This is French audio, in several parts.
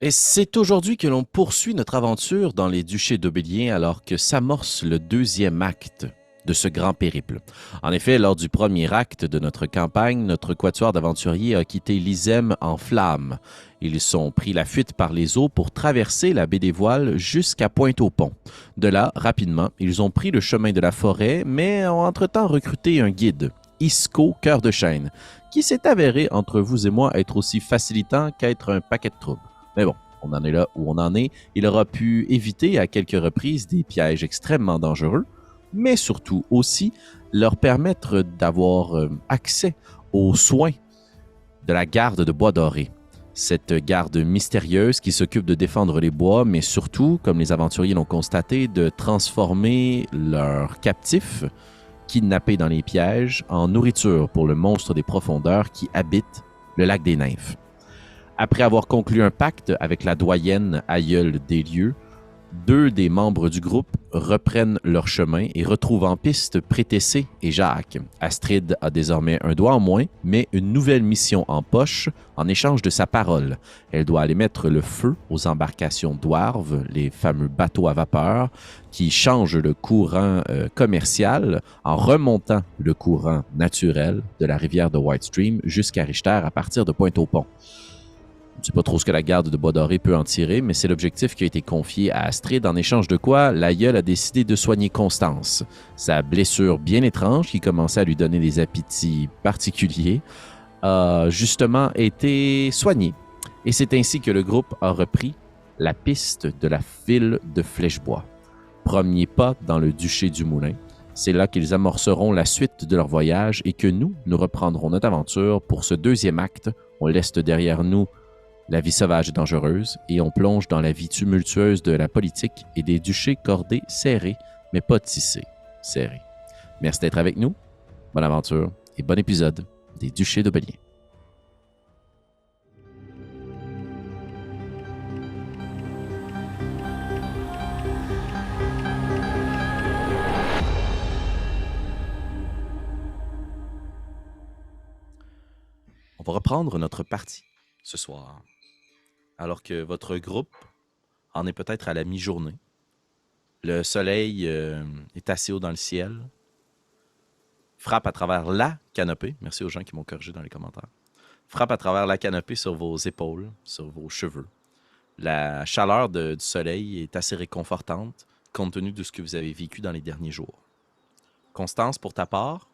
Et c'est aujourd'hui que l'on poursuit notre aventure dans les duchés d'Aubélien alors que s'amorce le deuxième acte de ce grand périple. En effet, lors du premier acte de notre campagne, notre quatuor d'aventuriers a quitté l'Isème en flammes. Ils ont pris la fuite par les eaux pour traverser la baie des Voiles jusqu'à Pointe-au-Pont. De là, rapidement, ils ont pris le chemin de la forêt, mais ont entre-temps recruté un guide, Isco Cœur de Chêne, qui s'est avéré entre vous et moi être aussi facilitant qu'être un paquet de troubles. Mais bon, on en est là où on en est. Il aura pu éviter à quelques reprises des pièges extrêmement dangereux, mais surtout aussi leur permettre d'avoir accès aux soins de la garde de Bois-Doré. Cette garde mystérieuse qui s'occupe de défendre les bois, mais surtout, comme les aventuriers l'ont constaté, de transformer leurs captifs, kidnappés dans les pièges, en nourriture pour le monstre des profondeurs qui habite le lac des Nymphes. Après avoir conclu un pacte avec la doyenne aïeule des lieux, deux des membres du groupe reprennent leur chemin et retrouvent en piste Prétessé et Jacques. Astrid a désormais un doigt en moins, mais une nouvelle mission en poche en échange de sa parole. Elle doit aller mettre le feu aux embarcations d'Ouarve, les fameux bateaux à vapeur, qui changent le courant commercial en remontant le courant naturel de la rivière de White Stream jusqu'à Richter à partir de Pointe-au-Pont. Je ne sais pas trop ce que la garde de Bois-Doré peut en tirer, mais c'est l'objectif qui a été confié à Astrid, en échange de quoi l'aïeul a décidé de soigner Constance. Sa blessure bien étrange, qui commençait à lui donner des appétits particuliers, a justement été soignée. Et c'est ainsi que le groupe a repris la piste de la ville de Flèchebois. Premier pas dans le duché du Moulin. C'est là qu'ils amorceront la suite de leur voyage et que nous reprendrons notre aventure pour ce deuxième acte. On laisse derrière nous la vie sauvage et dangereuse, et on plonge dans la vie tumultueuse de la politique et des duchés cordés serrés, mais pas tissés, serrés. Merci d'être avec nous. Bonne aventure et bon épisode des Duchés d'Aubélien. On va reprendre notre partie ce soir, alors que votre groupe en est peut-être à la mi-journée. Le soleil est assez haut dans le ciel, frappe à travers la canopée, merci aux gens qui m'ont corrigé dans les commentaires, frappe à travers la canopée sur vos épaules, sur vos cheveux. La chaleur du soleil est assez réconfortante, compte tenu de ce que vous avez vécu dans les derniers jours. Constance, pour ta part,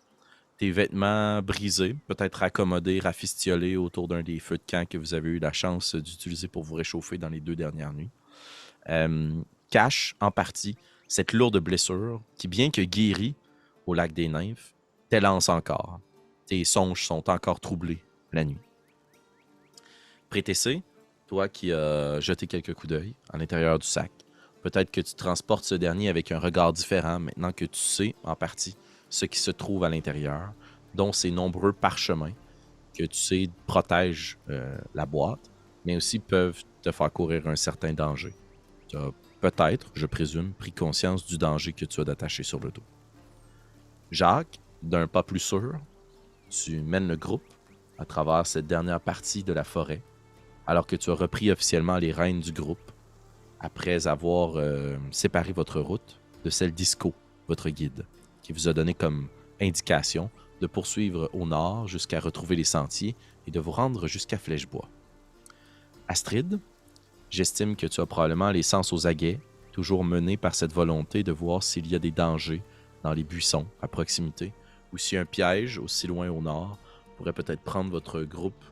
tes vêtements brisés, peut-être raccommodés, rafistiolés autour d'un des feux de camp que vous avez eu la chance d'utiliser pour vous réchauffer dans les 2 dernières nuits, cache en partie cette lourde blessure qui, bien que guérie au lac des Nymphes, t'élance encore. Tes songes sont encore troublés la nuit. Prétessé, toi qui as jeté quelques coups d'œil à l'intérieur du sac, peut-être que tu transportes ce dernier avec un regard différent maintenant que tu sais, en partie, ce qui se trouve à l'intérieur, dont ces nombreux parchemins que tu sais protègent la boîte, mais aussi peuvent te faire courir un certain danger. Tu as peut-être, je présume, pris conscience du danger que tu as d'attacher sur le dos. Jacques, d'un pas plus sûr, tu mènes le groupe à travers cette dernière partie de la forêt, alors que tu as repris officiellement les rênes du groupe, après avoir séparé votre route de celle d'Isco, votre guide, qui vous a donné comme indication de poursuivre au nord jusqu'à retrouver les sentiers et de vous rendre jusqu'à Flèchebois. Astrid, j'estime que tu as probablement les sens aux aguets, toujours mené par cette volonté de voir s'il y a des dangers dans les buissons à proximité, ou si un piège aussi loin au nord pourrait peut-être prendre votre groupe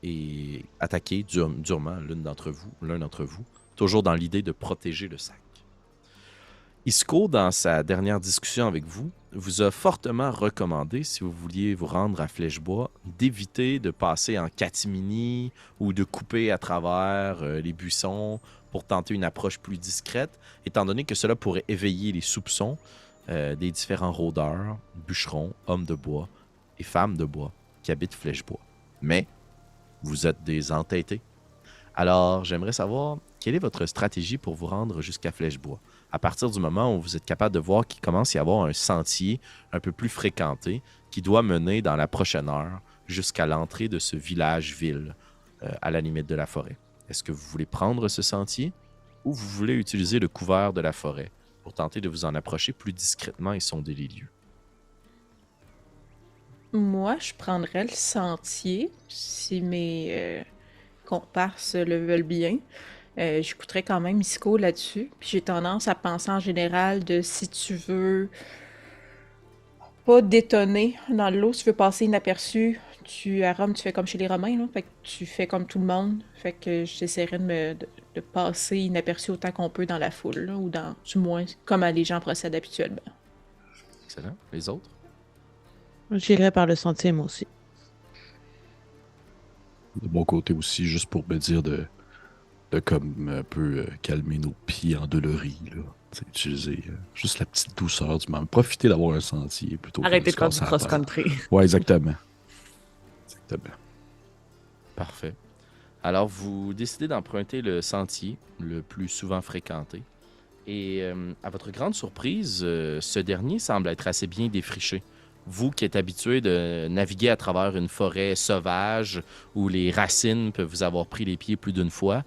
et attaquer durement l'un d'entre vous, toujours dans l'idée de protéger le sac. Isco, dans sa dernière discussion avec vous, vous a fortement recommandé, si vous vouliez vous rendre à Flèchebois, d'éviter de passer en catimini ou de couper à travers les buissons pour tenter une approche plus discrète, étant donné que cela pourrait éveiller les soupçons des différents rôdeurs, bûcherons, hommes de bois et femmes de bois qui habitent Flèchebois. Mais vous êtes des entêtés. Alors, j'aimerais savoir quelle est votre stratégie pour vous rendre jusqu'à Flèchebois. À partir du moment où vous êtes capable de voir qu'il commence à y avoir un sentier un peu plus fréquenté qui doit mener dans la prochaine heure jusqu'à l'entrée de ce village-ville à la limite de la forêt. Est-ce que vous voulez prendre ce sentier ou vous voulez utiliser le couvert de la forêt pour tenter de vous en approcher plus discrètement et sonder les lieux? Moi, je prendrais le sentier si mes comparses le veulent bien. J'écouterais quand même Isco là-dessus. Puis j'ai tendance à penser en général de si tu veux pas détonner dans l'eau, si tu veux passer inaperçu, à Rome, tu fais comme chez les Romains, là. Fait que tu fais comme tout le monde. Fait que j'essaierais de passer inaperçu autant qu'on peut dans la foule, là, ou du moins, comme les gens procèdent habituellement. Excellent. Les autres? J'irai par le sentier, moi aussi. De mon côté aussi, juste pour me dire de comme un peu calmer nos pieds endoloris, là. C'est utiliser juste la petite douceur du moment. Profiter d'avoir un sentier plutôt que Arrêtez se de faire du casser la tête. cross-country. Ouais, exactement. Exactement. Parfait. Alors, vous décidez d'emprunter le sentier le plus souvent fréquenté. Et à votre grande surprise, ce dernier semble être assez bien défriché. Vous qui êtes habitué de naviguer à travers une forêt sauvage où les racines peuvent vous avoir pris les pieds plus d'une fois,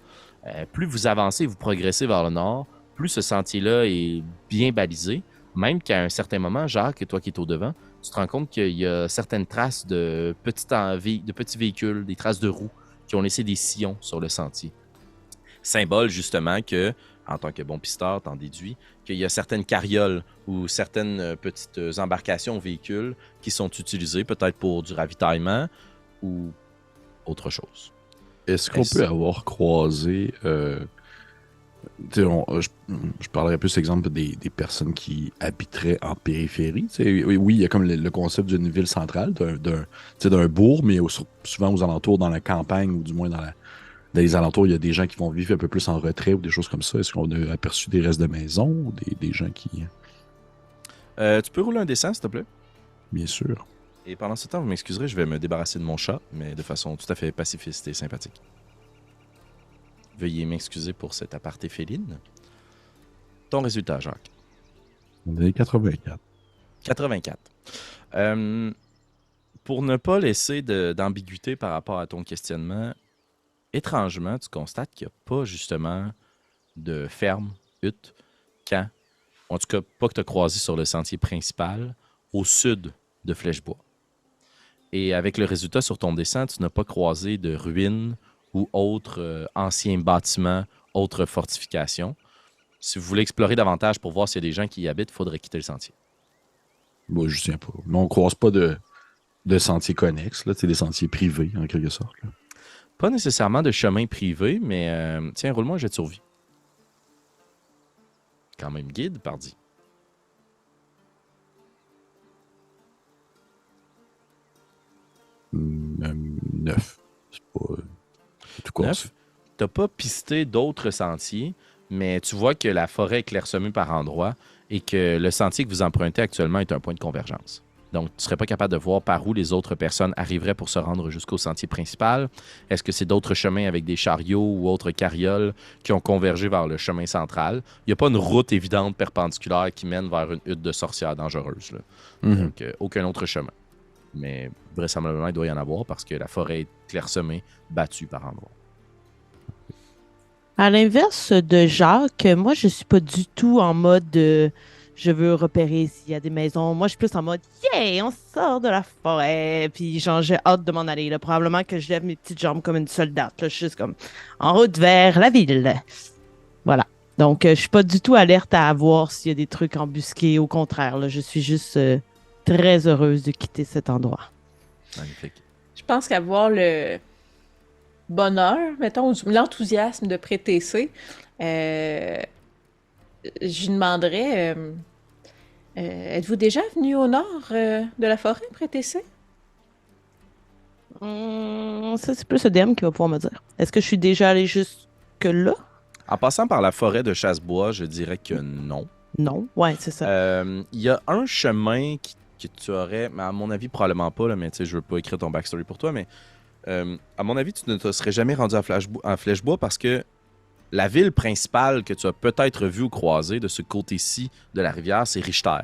plus vous avancez et vous progressez vers le nord, plus ce sentier-là est bien balisé. Même qu'à un certain moment, Jacques, et toi qui es au devant, tu te rends compte qu'il y a certaines traces de petits véhicules, des traces de roues qui ont laissé des sillons sur le sentier. Symbole justement que, en tant que bon pisteur, t'en déduis, qu'il y a certaines carrioles ou certaines petites embarcations véhicules qui sont utilisées peut-être pour du ravitaillement ou autre chose. Est-ce qu'on Est-ce- peut avoir croisé... tu sais, je parlerais plus, exemple, des personnes qui habiteraient en périphérie. Tu sais, oui, il y a comme le concept d'une ville centrale, tu sais, d'un bourg, mais souvent aux alentours, dans la campagne, ou du moins dans les alentours, il y a des gens qui vont vivre un peu plus en retrait ou des choses comme ça. Est-ce qu'on a aperçu des restes de maisons ou des gens qui... Tu peux rouler un dessin, s'il te plaît? Bien sûr. Et pendant ce temps, vous m'excuserez, je vais me débarrasser de mon chat, mais de façon tout à fait pacifiste et sympathique. Veuillez m'excuser pour cet aparté féline. Ton résultat, Jacques. On est 84. 84. Pour ne pas laisser d'ambiguïté par rapport à ton questionnement, étrangement, tu constates qu'il n'y a pas justement de ferme, hutte, camp, en tout cas pas que tu as croisé sur le sentier principal, au sud de Flèchebois. Et avec le résultat sur ton dessin, tu n'as pas croisé de ruines ou autres anciens bâtiments, autres fortifications. Si vous voulez explorer davantage pour voir s'il y a des gens qui y habitent, il faudrait quitter le sentier. Moi, je tiens pas. Mais on ne croise pas de sentiers connexes, là, des sentiers privés, en quelque sorte. Là. Pas nécessairement de chemin privé, mais tiens, roule-moi un jet de survie. Quand même guide, pardi. Même 9. C'est pas tout court. 9. Tu n'as pas pisté d'autres sentiers, mais tu vois que la forêt est clairsemée par endroits et que le sentier que vous empruntez actuellement est un point de convergence. Donc, tu ne serais pas capable de voir par où les autres personnes arriveraient pour se rendre jusqu'au sentier principal. Est-ce que c'est d'autres chemins avec des chariots ou autres carrioles qui ont convergé vers le chemin central? Il n'y a pas une route évidente perpendiculaire qui mène vers une hutte de sorcière dangereuse. Là. Donc, aucun autre chemin. Mais vraisemblablement, il doit y en avoir parce que la forêt est clairsemée, battue par endroits. À l'inverse de Jacques, moi, je suis pas du tout en mode je veux repérer s'il y a des maisons. Moi, je suis plus en mode yeah, on sort de la forêt. Puis, genre, j'ai hâte de m'en aller. Là. Probablement que je lève mes petites jambes comme une soldate. Là. Je suis juste comme en route vers la ville. Voilà. Donc, je suis pas du tout alerte à voir s'il y a des trucs embusqués. Au contraire, là, je suis juste très heureuse de quitter cet endroit. Magnifique. Je pense qu'avoir le bonheur, mettons, ou l'enthousiasme de prêter C, je lui demanderais êtes-vous déjà venu au nord de la forêt prêter C? Ça, c'est plus le DM qui va pouvoir me dire. Est-ce que je suis déjà allée jusque là? En passant par la forêt de Chassebois, je dirais que non. Non. Ouais, c'est ça. Il y a un chemin que tu aurais, mais à mon avis, probablement pas, là, mais tu sais, je veux pas écrire ton backstory pour toi, mais à mon avis, tu ne te serais jamais rendu à Flèchebois parce que la ville principale que tu as peut-être vue ou croisée de ce côté-ci de la rivière, c'est Richter.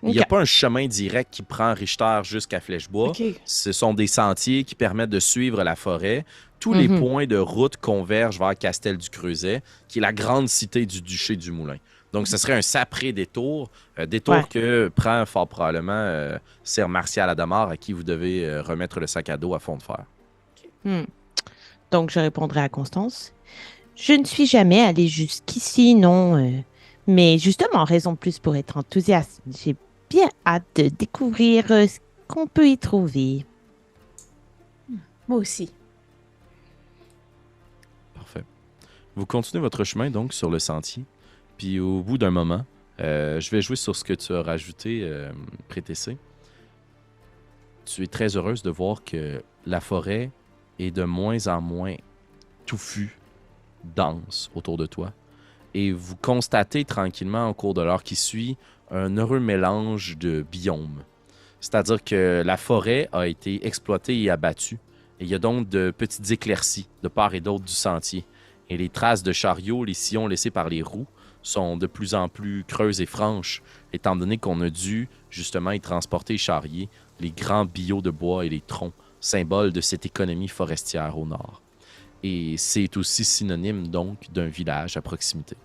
Il n'y a pas un chemin direct qui prend Richter jusqu'à Flèchebois. Ok. Ce sont des sentiers qui permettent de suivre la forêt, tous les points de route convergent vers Castel-du-Creuset, qui est la grande cité du duché du Moulin. Donc, ce serait un sapré détour, que prend fort probablement Sir Martial Adamar, à qui vous devez remettre le sac à dos à fond de fer. Donc, je répondrai à Constance. Je ne suis jamais allée jusqu'ici, non. Mais justement, raison de plus pour être enthousiaste. J'ai bien hâte de découvrir ce qu'on peut y trouver. Moi aussi. Parfait. Vous continuez votre chemin donc sur le sentier. Puis au bout d'un moment, je vais jouer sur ce que tu as rajouté, Prétessé. Tu es très heureuse de voir que la forêt est de moins en moins touffue, dense autour de toi. Et vous constatez tranquillement au cours de l'heure qui suit un heureux mélange de biomes. C'est-à-dire que la forêt a été exploitée et abattue. Et il y a donc de petites éclaircies de part et d'autre du sentier. Et les traces de chariots, les sillons laissés par les roues, sont de plus en plus creuses et franches, étant donné qu'on a dû justement y transporter et charrier les grands billots de bois et les troncs, symboles de cette économie forestière au nord. Et c'est aussi synonyme donc d'un village à proximité.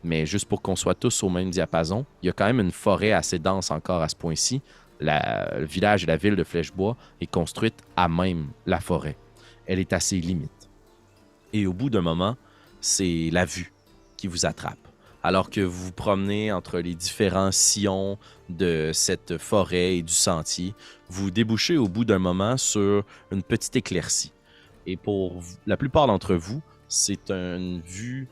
Mais juste pour qu'on soit tous au même diapason, il y a quand même une forêt assez dense encore à ce point-ci. Le village et la ville de Flèchebois est construite à même la forêt. Elle est à ses limites. Et au bout d'un moment, c'est la vue qui vous attrape. Alors que vous vous promenez entre les différents sillons de cette forêt et du sentier, vous débouchez au bout d'un moment sur une petite éclaircie. Et pour la plupart d'entre vous, c'est une vue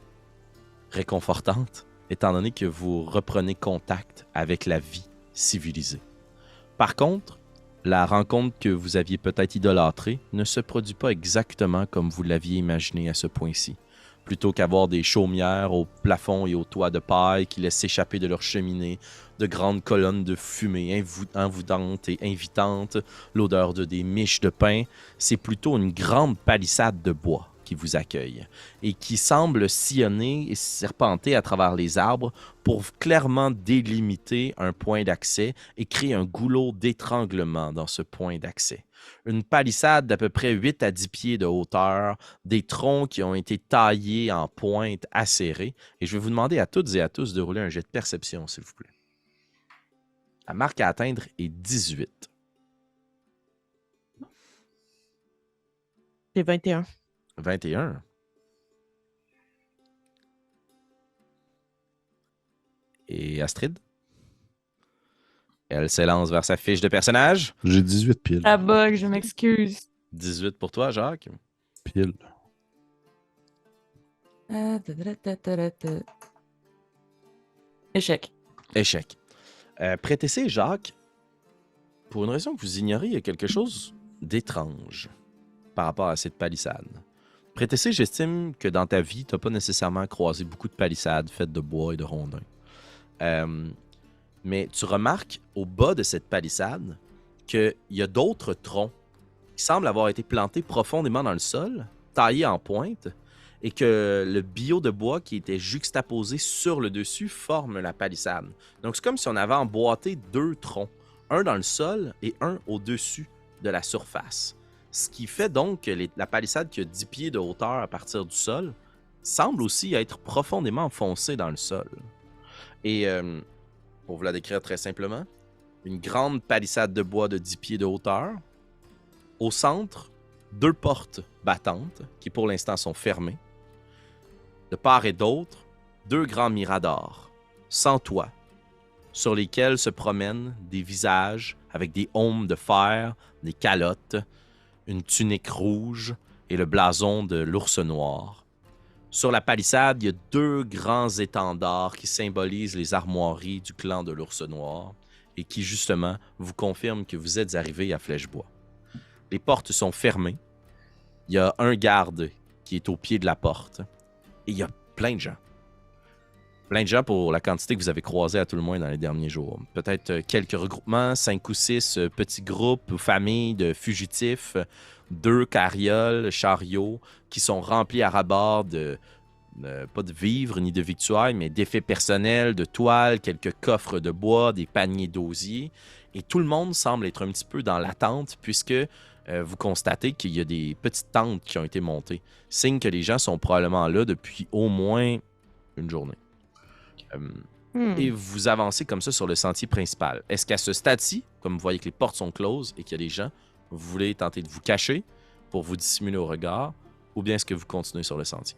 réconfortante, étant donné que vous reprenez contact avec la vie civilisée. Par contre, la rencontre que vous aviez peut-être idolâtrée ne se produit pas exactement comme vous l'aviez imaginé à ce point-ci. Plutôt qu'avoir des chaumières au plafond et au toit de paille qui laissent s'échapper de leur cheminée, de grandes colonnes de fumée envoûtantes et invitantes, l'odeur de des miches de pain, c'est plutôt une grande palissade de bois qui vous accueille et qui semble sillonner et serpenter à travers les arbres pour clairement délimiter un point d'accès et créer un goulot d'étranglement dans ce point d'accès. Une palissade d'à peu près 8 à 10 pieds de hauteur, des troncs qui ont été taillés en pointe acérées. Et je vais vous demander à toutes et à tous de rouler un jet de perception, s'il vous plaît. La marque à atteindre est 18. C'est 21. 21. Et Astrid? Elle s'élance vers sa fiche de personnage. J'ai 18 piles. Ah bug, je m'excuse. 18 pour toi, Jacques. Piles. Échec. Échec. Prétessé, Jacques, pour une raison que vous ignorez, il y a quelque chose d'étrange par rapport à cette palissade. Prétessé, j'estime que dans ta vie, tu n'as pas nécessairement croisé beaucoup de palissades faites de bois et de rondins. Mais tu remarques au bas de cette palissade qu'il y a d'autres troncs qui semblent avoir été plantés profondément dans le sol, taillés en pointe, et que le bio de bois qui était juxtaposé sur le dessus forme la palissade. Donc c'est comme si on avait emboîté 2 troncs, un dans le sol et un au-dessus de la surface. Ce qui fait donc que la palissade qui a 10 pieds de hauteur à partir du sol semble aussi être profondément enfoncée dans le sol. Et pour vous la décrire très simplement, une grande palissade de bois de 10 pieds de hauteur. Au centre, 2 portes battantes qui pour l'instant sont fermées. De part et d'autre, 2 grands miradors, sans toit, sur lesquels se promènent des visages avec des aumes de fer, des calottes, une tunique rouge et le blason de l'ours noir. Sur la palissade, il y a 2 grands étendards qui symbolisent les armoiries du clan de l'ours noir et qui, justement, vous confirment que vous êtes arrivé à Flèchebois. Les portes sont fermées. Il y a un garde qui est au pied de la porte. Et il y a plein de gens. Plein de gens pour la quantité que vous avez croisée à tout le moins dans les derniers jours. Peut-être quelques regroupements, 5 ou 6 petits groupes ou familles de fugitifs, 2 carrioles, chariots, qui sont remplis à ras-bord de, pas de vivres ni de victuailles, mais d'effets personnels, de toiles, quelques coffres de bois, des paniers d'osier. Et tout le monde semble être un petit peu dans l'attente, puisque vous constatez qu'il y a des petites tentes qui ont été montées. Signe que les gens sont probablement là depuis au moins une journée. Et vous avancez comme ça sur le sentier principal. Est-ce qu'à ce stade-ci, comme vous voyez que les portes sont closes et qu'il y a des gens, vous voulez tenter de vous cacher pour vous dissimuler au regard, ou bien est-ce que vous continuez sur le sentier?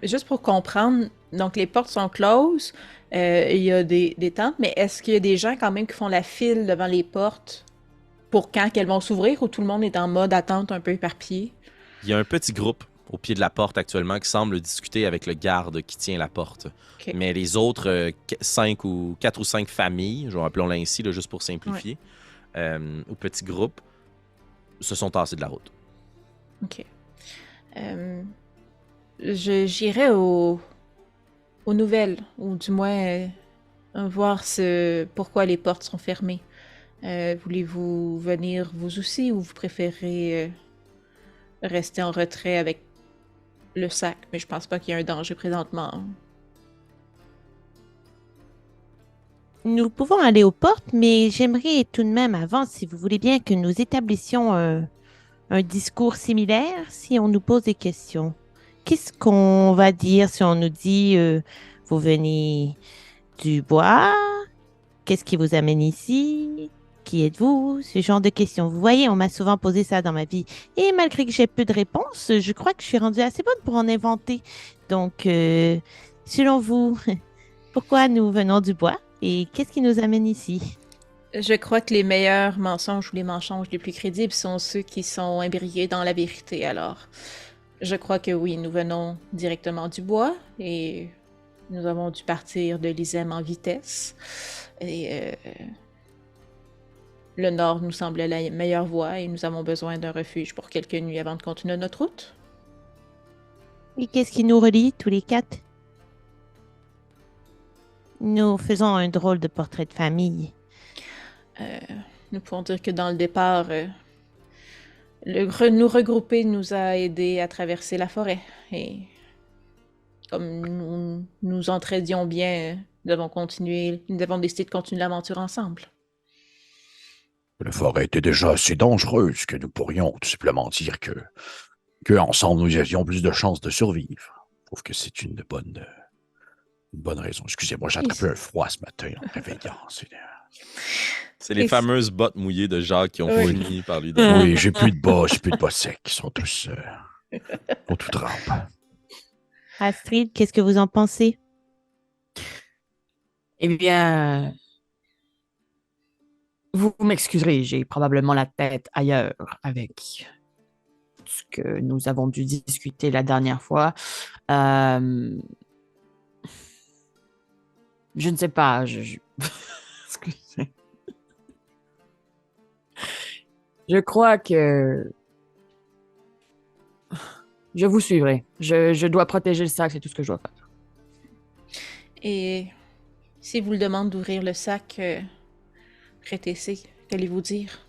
Juste pour comprendre, donc les portes sont closes, il y a des tentes, mais est-ce qu'il y a des gens quand même qui font la file devant les portes pour quand elles vont s'ouvrir ou tout le monde est en mode attente un peu éparpillé? Il y a un petit groupe au pied de la porte actuellement qui semble discuter avec le garde qui tient la porte. Ok. Mais les autres 4 ou 5 familles, je vais appelons-les ainsi, là, juste pour simplifier, au petit groupe, se sont tassés de la route. Ok. J'irai aux nouvelles, ou du moins voir pourquoi les portes sont fermées. Voulez-vous venir vous aussi ou vous préférez rester en retrait avec le sac? Mais je pense pas qu'il y ait un danger présentement. Nous pouvons aller aux portes, mais j'aimerais tout de même avant, si vous voulez bien, que nous établissions un discours similaire si on nous pose des questions. Qu'est-ce qu'on va dire si on nous dit vous venez du bois? Qu'est-ce qui vous amène ici? Qui êtes-vous? Ce genre de questions. Vous voyez, on m'a souvent posé ça dans ma vie. Et malgré que j'ai peu de réponses, je crois que je suis rendue assez bonne pour en inventer. Donc, selon vous, pourquoi nous venons du bois? Et qu'est-ce qui nous amène ici? Je crois que les meilleurs mensonges ou les mensonges les plus crédibles sont ceux qui sont imbriqués dans la vérité. Alors, je crois que oui, nous venons directement du bois et nous avons dû partir de l'Isem en vitesse. Et le nord nous semblait la meilleure voie et nous avons besoin d'un refuge pour quelques nuits avant de continuer notre route. Et qu'est-ce qui nous relie tous les quatre? Nous faisons un drôle de portrait de famille. Nous pouvons dire que dans le départ, nous regrouper nous a aidés à traverser la forêt. Et comme nous entraidions bien, nous avons décidé de continuer l'aventure ensemble. La forêt était déjà assez dangereuse que nous pourrions tout simplement dire que ensemble nous avions plus de chances de survivre. Je trouve que c'est une bonne raison. Excusez-moi, j'ai attrapé un froid ce matin en me réveillant. C'est les Et fameuses bottes mouillées de Jacques qui ont Oui. fini par lui donner. Oui, j'ai plus de bas secs. Ils sont tous ont tout trempe. Astrid, qu'est-ce que vous en pensez? Eh bien, vous m'excuserez, j'ai probablement la tête ailleurs avec ce que nous avons dû discuter la dernière fois. Je ne sais pas, excusez. Je crois que je vous suivrai. Je dois protéger le sac, c'est tout ce que je dois faire. Et si vous le demande d'ouvrir le sac, prêtez-c'est, qu'allez-vous dire?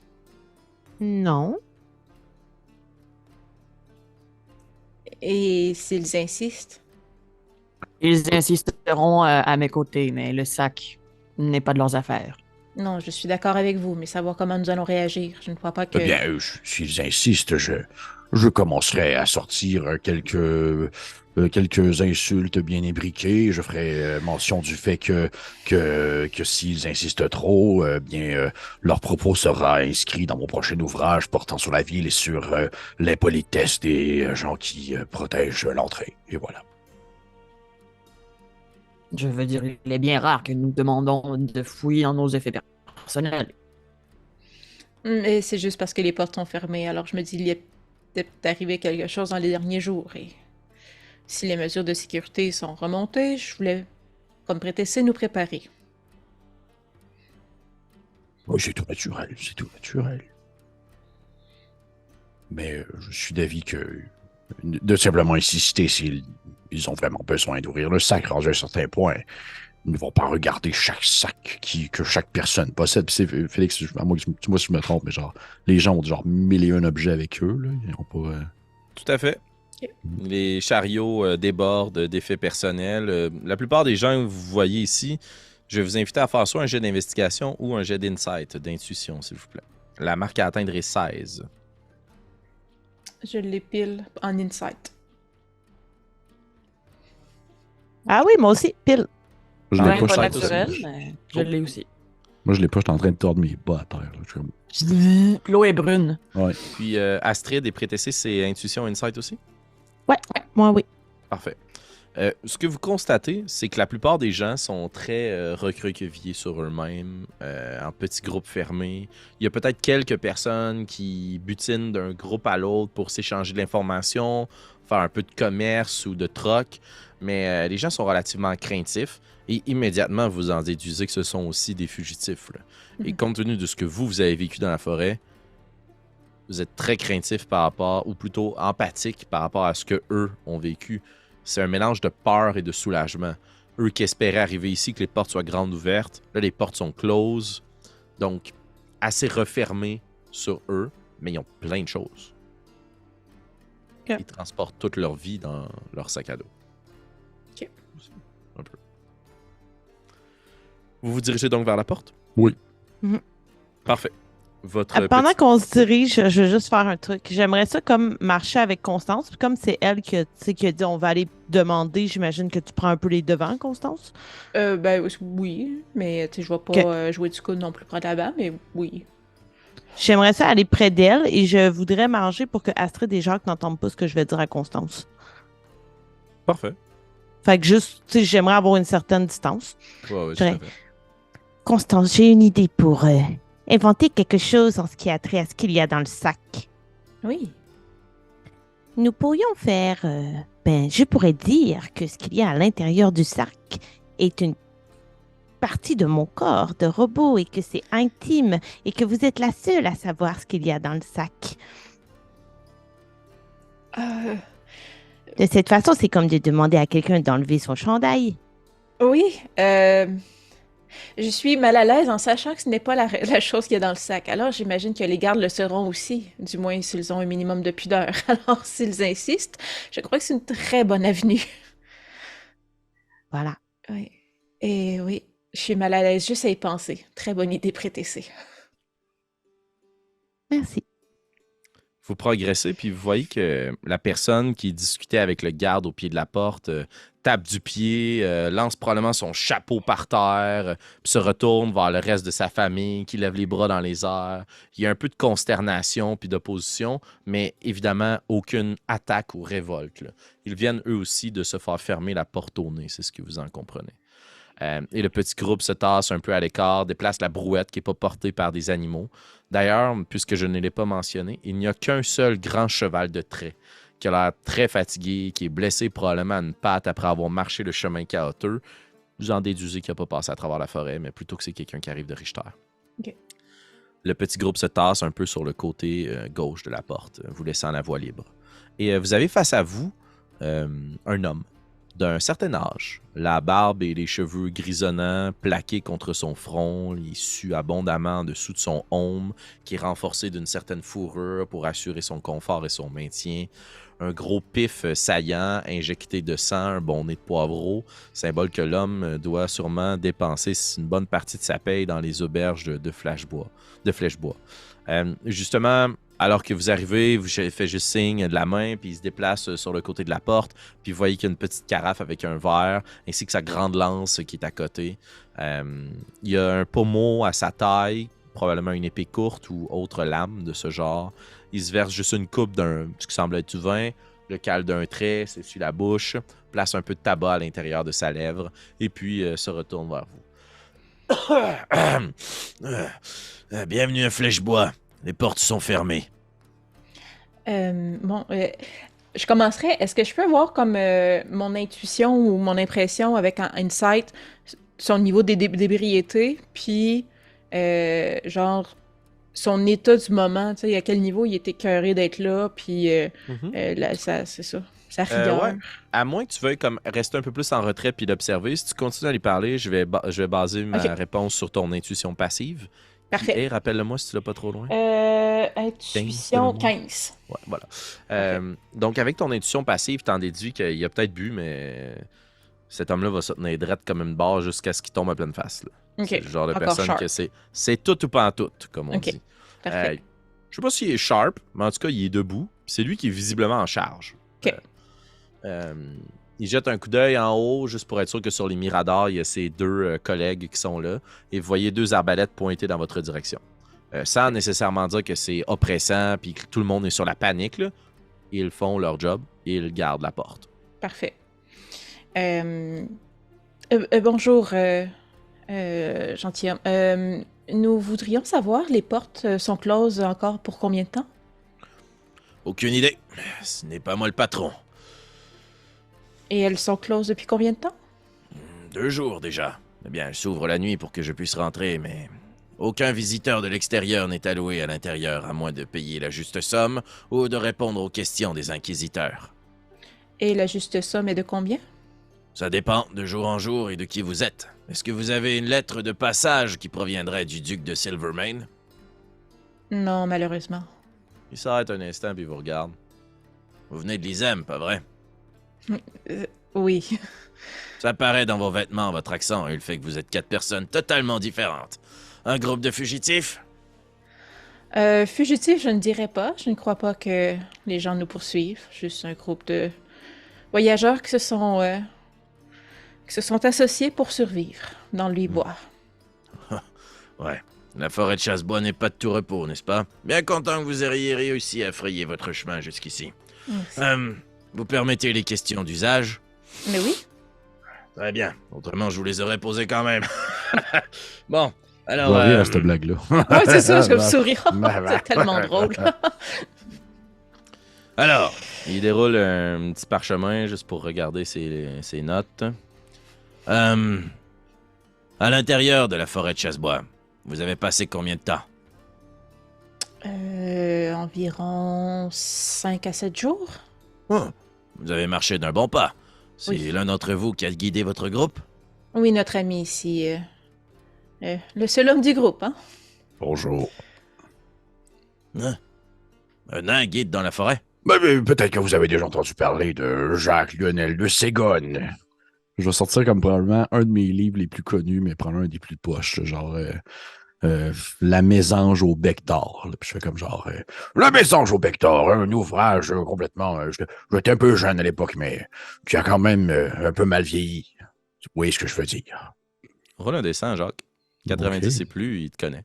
Non. Et s'ils insistent? Ils insisteront à mes côtés, mais le sac n'est pas de leurs affaires. Non, je suis d'accord avec vous, mais savoir comment nous allons réagir. Je ne crois pas que... Eh bien, s'ils insistent, je commencerai à sortir quelques insultes bien ébriquées. Je ferai mention du fait que s'ils insistent trop, leur propos sera inscrit dans mon prochain ouvrage portant sur la ville et sur l'impolitesse des gens qui protègent l'entrée. Et voilà. Je veux dire, il est bien rare que nous demandons de fouiller dans nos effets personnels. Mais c'est juste parce que les portes sont fermées, alors je me dis, il y a peut-être arrivé quelque chose dans les derniers jours, et si les mesures de sécurité sont remontées, je voulais, comme prétexte, nous préparer. Oui, c'est tout naturel. Mais je suis d'avis que de simplement insister s'ils ont vraiment besoin d'ouvrir le sac rendu à un certain point. Ils ne vont pas regarder chaque sac que chaque personne possède. Puis c'est, Félix, à moi, moi si je me trompe, mais genre, les gens ont genre 1001 objets avec eux. Là. Ils ont pas... Tout à fait. Ok. Les chariots débordent d'effets personnels. La plupart des gens que vous voyez ici, je vais vous inviter à faire soit un jet d'investigation ou un jet d'insight, d'intuition, s'il vous plaît. La marque à atteindre est 16. Je l'ai pile en insight. Ah oui, moi aussi, pile. Je Ouais, l'ai pas, pas je naturel, suis- mais je l'ai aussi. Moi, je l'ai pas, je suis en train de tordre mes bas à terre. Là. Je suis comme- L'eau est brune. Ouais. Puis Astrid et Prétessé, c'est Intuition Insight aussi? Ouais, moi, oui. Parfait. Ce que vous constatez, c'est que la plupart des gens sont très recroquevillés sur eux-mêmes, en petits groupes fermés. Il y a peut-être quelques personnes qui butinent d'un groupe à l'autre pour s'échanger de l'information, faire un peu de commerce ou de troc, mais les gens sont relativement craintifs et immédiatement vous en déduisez que ce sont aussi des fugitifs. Là. Et compte tenu de ce que vous avez vécu dans la forêt, vous êtes très craintif par rapport, ou plutôt empathique par rapport à ce que eux ont vécu. C'est un mélange de peur et de soulagement. Eux qui espéraient arriver ici, que les portes soient grandes ouvertes, là les portes sont closes, donc assez refermées sur eux, mais ils ont plein de choses. Ok. Ils transportent toute leur vie dans leur sac à dos. Ok. Un peu. Vous vous dirigez donc vers la porte? Oui. Mhm. Parfait. Votre Pendant petit- qu'on se dirige, je veux juste faire un truc. J'aimerais ça comme marcher avec Constance. Puis comme c'est elle qui a dit on va aller demander, j'imagine que tu prends un peu les devants, Constance. Ben oui, mais tu sais, je vais pas Ok. jouer du coup non plus près de là-bas, mais oui. J'aimerais ça aller près d'elle et je voudrais manger pour que Astrid et Jacques n'entendent pas ce que je vais dire à Constance. Parfait. Fait que juste, tu sais, j'aimerais avoir une certaine distance. Ouais, tout à fait. Constance, j'ai une idée pour inventer quelque chose en ce qui a trait à ce qu'il y a dans le sac. Oui. Nous pourrions faire, je pourrais dire que ce qu'il y a à l'intérieur du sac est une partie de mon corps de robot et que c'est intime et que vous êtes la seule à savoir ce qu'il y a dans le sac. Euh, De cette façon, c'est comme de demander à quelqu'un d'enlever son chandail. oui. Je suis mal à l'aise en sachant que ce n'est pas la chose qu'il y a dans le sac. Alors, j'imagine que les gardes le seront aussi, du moins s'ils ont un minimum de pudeur. Alors, s'ils insistent, je crois que c'est une très bonne avenue. Voilà. Oui. Et oui, je suis mal à l'aise juste à y penser. Très bonne idée, Prétessé. Merci. Vous progressez, puis vous voyez que la personne qui discutait avec le garde au pied de la porte tape du pied, lance probablement son chapeau par terre, puis se retourne vers le reste de sa famille, qui lève les bras dans les airs. Il y a un peu de consternation puis d'opposition, mais évidemment, aucune attaque ou révolte. Là. Ils viennent eux aussi de se faire fermer la porte au nez, c'est ce que vous en comprenez. Et le petit groupe se tasse un peu à l'écart, déplace la brouette qui n'est pas portée par des animaux. D'ailleurs, puisque je ne l'ai pas mentionné, il n'y a qu'un seul grand cheval de trait qui a l'air très fatigué, qui est blessé probablement à une patte après avoir marché le chemin chaotique. Vous en déduisez qu'il n'a pas passé à travers la forêt, mais plutôt que c'est quelqu'un qui arrive de Richter. Ok. Le petit groupe se tasse un peu sur le côté gauche de la porte, vous laissant la voie libre. Et vous avez face à vous un homme d'un certain âge, la barbe et les cheveux grisonnants plaqués contre son front, il sue abondamment en dessous de son aume, qui est renforcé d'une certaine fourrure pour assurer son confort et son maintien. Un gros pif saillant, injecté de sang, un bon nez de poivreau, symbole que l'homme doit sûrement dépenser une bonne partie de sa paye dans les auberges de Flèchebois. Justement, alors que vous arrivez, vous faites juste signe de la main, puis il se déplace sur le côté de la porte, puis vous voyez qu'il y a une petite carafe avec un verre, ainsi que sa grande lance qui est à côté. Il y a un pommeau à sa taille, probablement une épée courte ou autre lame de ce genre. Il se verse juste une coupe d'un ce qui semble être du vin, le cale d'un trait, s'essuie la bouche, place un peu de tabac à l'intérieur de sa lèvre, et puis se retourne vers vous. Bienvenue à Flèchebois. Les portes sont fermées. Je commencerai. Est-ce que je peux voir comme mon intuition ou mon impression avec un insight, son niveau d'ébriété, puis genre son état du moment, tu sais, à quel niveau il était écœuré d'être là, puis c'est ça, sa rigueur. Ouais. À moins que tu veuilles comme rester un peu plus en retrait puis l'observer, si tu continues à lui parler, je vais baser ma réponse sur ton intuition passive. Parfait. Et rappelle-le-moi si tu l'as pas trop loin. Intuition 15. Ouais, voilà. Donc, avec ton intuition passive, t'en déduis qu'il a peut-être bu, mais cet homme-là va se tenir drette comme une barre jusqu'à ce qu'il tombe à pleine face. Là. Ok. C'est le genre de Encore personne sharp. que c'est tout ou pas en tout, comme on Ok. dit. Parfait. Je sais pas s'il est sharp, mais en tout cas, il est debout. C'est lui qui est visiblement en charge. OK. Il jette un coup d'œil en haut, juste pour être sûr que sur les miradors, il y a ses deux collègues qui sont là. Et vous voyez deux arbalètes pointées dans votre direction. Sans nécessairement dire que c'est oppressant puis que tout le monde est sur la panique, là, ils font leur job et ils gardent la porte. Parfait. Bonjour, gentilhomme. Nous voudrions savoir, les portes sont closes encore pour combien de temps? Aucune idée. Ce n'est pas moi le patron. Et elles sont closes depuis combien de temps? 2 jours déjà. Eh bien, elles s'ouvrent la nuit pour que je puisse rentrer, mais aucun visiteur de l'extérieur n'est alloué à l'intérieur, à moins de payer la juste somme ou de répondre aux questions des inquisiteurs. Et la juste somme est de combien? Ça dépend de jour en jour et de qui vous êtes. Est-ce que vous avez une lettre de passage qui proviendrait du duc de Silvermane? Non, malheureusement. Il s'arrête un instant puis vous regarde. Vous venez de l'Isem, pas vrai? Oui. Ça paraît dans vos vêtements, votre accent et le fait que vous êtes 4 personnes totalement différentes. Un groupe de fugitifs? Fugitif, je ne dirais pas. Je ne crois pas que les gens nous poursuivent. Juste un groupe de voyageurs qui se sont associés pour survivre dans le bois. Ouais. La forêt de Chassebois n'est pas de tout repos, n'est-ce pas? Bien content que vous ayez réussi à frayer votre chemin jusqu'ici. Vous permettez les questions d'usage? Mais oui. Très bien. Autrement, je vous les aurais posées quand même. Bon, On alors... va rire à cette blague-là. Ouais, c'est ça, je vais me sourire. C'est tellement drôle. Alors, il déroule un petit parchemin juste pour regarder ses notes. À l'intérieur de la forêt de Chassebois, vous avez passé combien de temps? Environ 5 à 7 jours. Oh, vous avez marché d'un bon pas. C'est Oui. l'un d'entre vous qui a guidé votre groupe? Oui, notre ami ici. Le seul homme du groupe, hein? Bonjour. Hein? Un nain guide dans la forêt? Mais peut-être que vous avez déjà entendu parler de Jacques Lionel de Ségone. Je vais sortir comme probablement un de mes livres les plus connus, mais prendre un des plus poches, genre La Mésange au bec d'or. Là. Puis je fais comme genre La Mésange au bec d'or, un ouvrage complètement... J'étais un peu jeune à l'époque, mais qui a quand même un peu mal vieilli. Vous voyez ce que je veux dire? Roule un dessin, Jacques. 90 Ok. et plus, il te connaît.